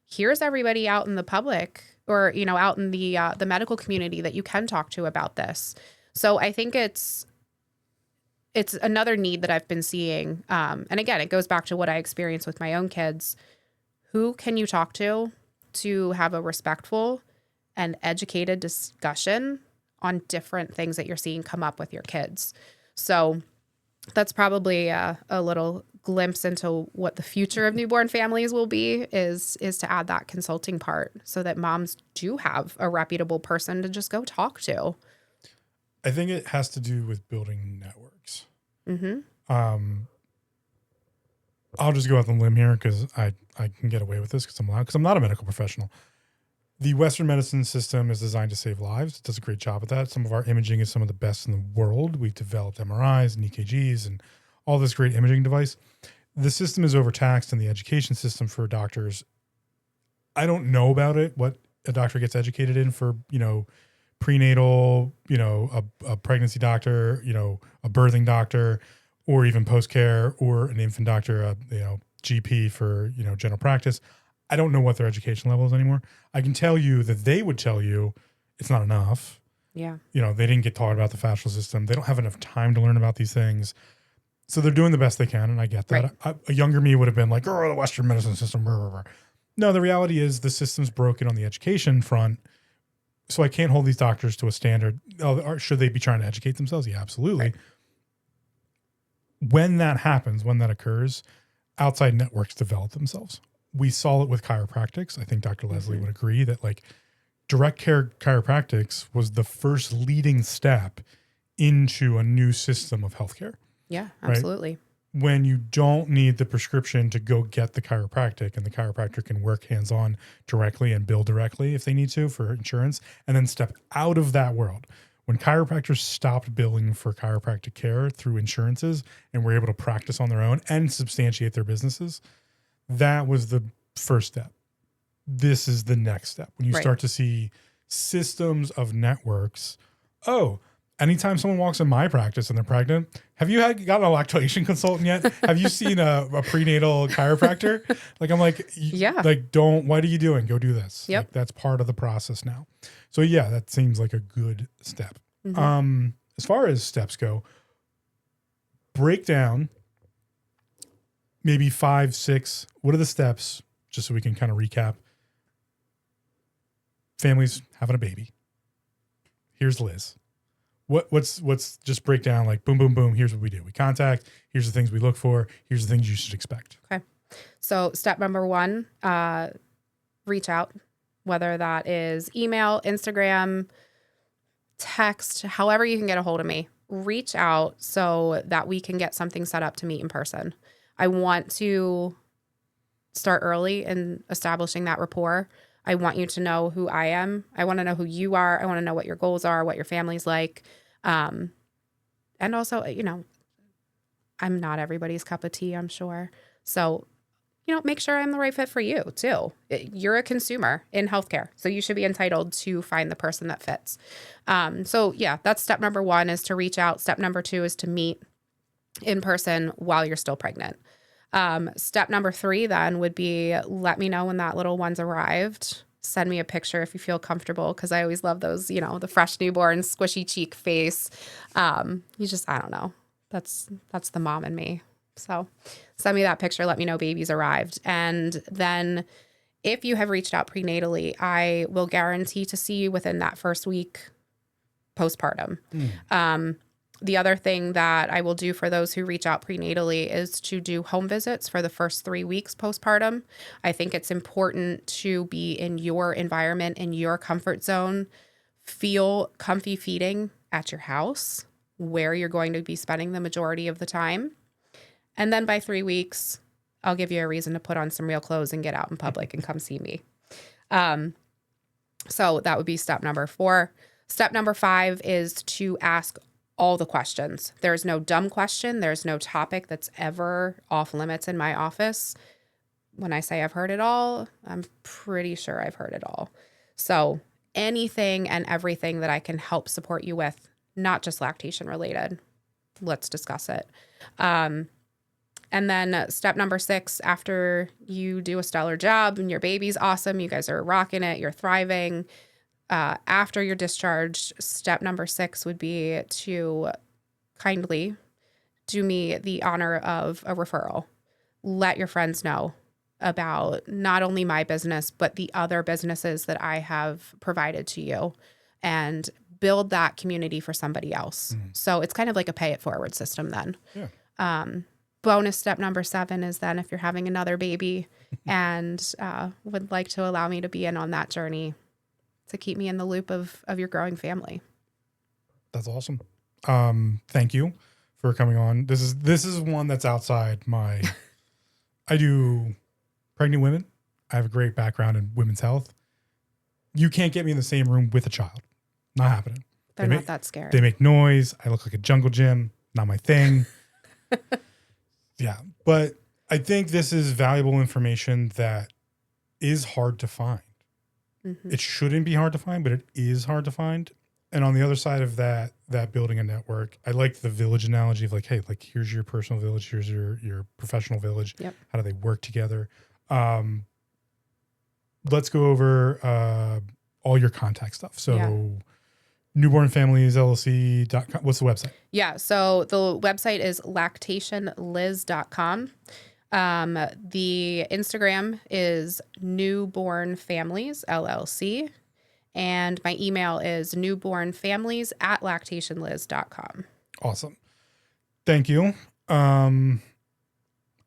here's everybody out in the public or, out in the medical community that you can talk to about this. So I think it's another need that I've been seeing. And again, it goes back to what I experienced with my own kids. Who can you talk to have a respectful and educated discussion on different things that you're seeing come up with your kids? So that's probably a little glimpse into what the future of newborn families will be, is to add that consulting part so that moms do have a reputable person to just go talk to. I think it has to do with building networks. I'll just go out on a limb here because I can get away with this because I'm not a medical professional. The Western medicine system is designed to save lives. It does a great job at that. Some of our imaging is some of the best in the world. We've developed MRIs and EKGs and all this great imaging device. The system is overtaxed in the education system for doctors. I don't know about it, what a doctor gets educated in for, prenatal, a pregnancy doctor, a birthing doctor, or even post-care, or an infant doctor, GP for, general practice. I don't know what their education level is anymore. I can tell you that they would tell you it's not enough. Yeah. They didn't get taught about the fascial system. They don't have enough time to learn about these things. So they're doing the best they can, and I get that. Right. A younger me would have been like, oh, the Western medicine system. Blah, blah, blah. No, the reality is the system's broken on the education front, so I can't hold these doctors to a standard. Should they be trying to educate themselves? Yeah, absolutely. Right. When that happens, when that occurs, outside networks develop themselves. We saw it with chiropractics. I think Dr. Leslie would agree that like direct care chiropractics was the first leading step into a new system of healthcare. Yeah, absolutely. Right? When you don't need the prescription to go get the chiropractic, and the chiropractor can work hands-on directly and bill directly if they need to for insurance, and then step out of that world. When chiropractors stopped billing for chiropractic care through insurances and were able to practice on their own and substantiate their businesses, that was the first step. This is the next step. When you start to see systems of networks. Oh, anytime someone walks in my practice and they're pregnant, have you gotten a lactation consultant yet? Have you seen a prenatal chiropractor? Like, I'm like, like, what are you doing? Go do this. Yep. Like, that's part of the process now. So yeah, that seems like a good step. As far as steps go, break down maybe 5, 6. What are the steps? Just so we can kind of recap. Families having a baby. Here's Liz. What's just break down like boom, boom, boom. Here's what we do. We contact. Here's the things we look for. Here's the things you should expect. Okay. So step number 1, reach out, whether that is email, Instagram, text, however you can get a hold of me. Reach out so that we can get something set up to meet in person. I want to start early in establishing that rapport. I want you to know who I am. I want to know who you are. I want to know what your goals are, what your family's like. And also, I'm not everybody's cup of tea, I'm sure. So, make sure I'm the right fit for you too. You're a consumer in healthcare, so you should be entitled to find the person that fits. So yeah, that's step number 1 is to reach out. Step number 2 is to meet in person while you're still pregnant. Step number 3 then would be let me know when that little one's arrived. Send me a picture if you feel comfortable, because I always love those, the fresh newborn squishy cheek face. I don't know. That's the mom in me. So send me that picture. Let me know baby's arrived. And then if you have reached out prenatally, I will guarantee to see you within that first week postpartum. The other thing that I will do for those who reach out prenatally is to do home visits for the first 3 weeks postpartum. I think it's important to be in your environment, in your comfort zone, feel comfy feeding at your house where you're going to be spending the majority of the time. And then by 3 weeks, I'll give you a reason to put on some real clothes and get out in public and come see me. So that would be step number 4. Step number 5 is to ask all the questions. There's no dumb question. There's no topic that's ever off limits in my office. When I say I've heard it all, I'm pretty sure I've heard it all. So anything and everything that I can help support you with, not just lactation related, let's discuss it. And then step number 6, after you do a stellar job and your baby's awesome, you guys are rocking it, you're thriving. After you're discharged, step number 6 would be to kindly do me the honor of a referral. Let your friends know about not only my business, but the other businesses that I have provided to you, and build that community for somebody else. So it's kind of like a pay it forward system then. Yeah. Bonus step number 7 is then if you're having another baby and would like to allow me to be in on that journey, to keep me in the loop of your growing family. That's awesome. Thank you for coming on. This is one that's outside my, I do pregnant women. I have a great background in women's health. You can't get me in the same room with a child. Not happening. They're not that scary. They make noise. I look like a jungle gym. Not my thing. Yeah. But I think this is valuable information that is hard to find. It shouldn't be hard to find, but it is hard to find. And on the other side of that building a network, I like the village analogy of like, hey, like here's your personal village, here's your professional village. Yep. How do they work together? Let's go over all your contact stuff. So newbornfamiliesllc.com. What's the website? Yeah. So the website is lactationliz.com. The Instagram is Newborn Families LLC, And my email is newbornfamilies@lactationliz.com. Awesome. Thank you.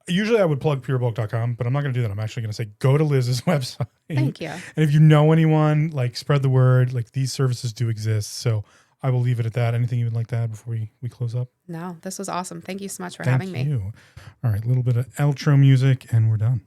Usually I would plug purebulk.com, but I'm not going to do that. I'm actually going to say go to Liz's website. Thank you. And if you know anyone, like spread the word, like these services do exist. So I will leave it at that. Anything you would like to add before we close up? No, this was awesome. Thank you so much for Thank having me. you. All right, a little bit of outro music and we're done.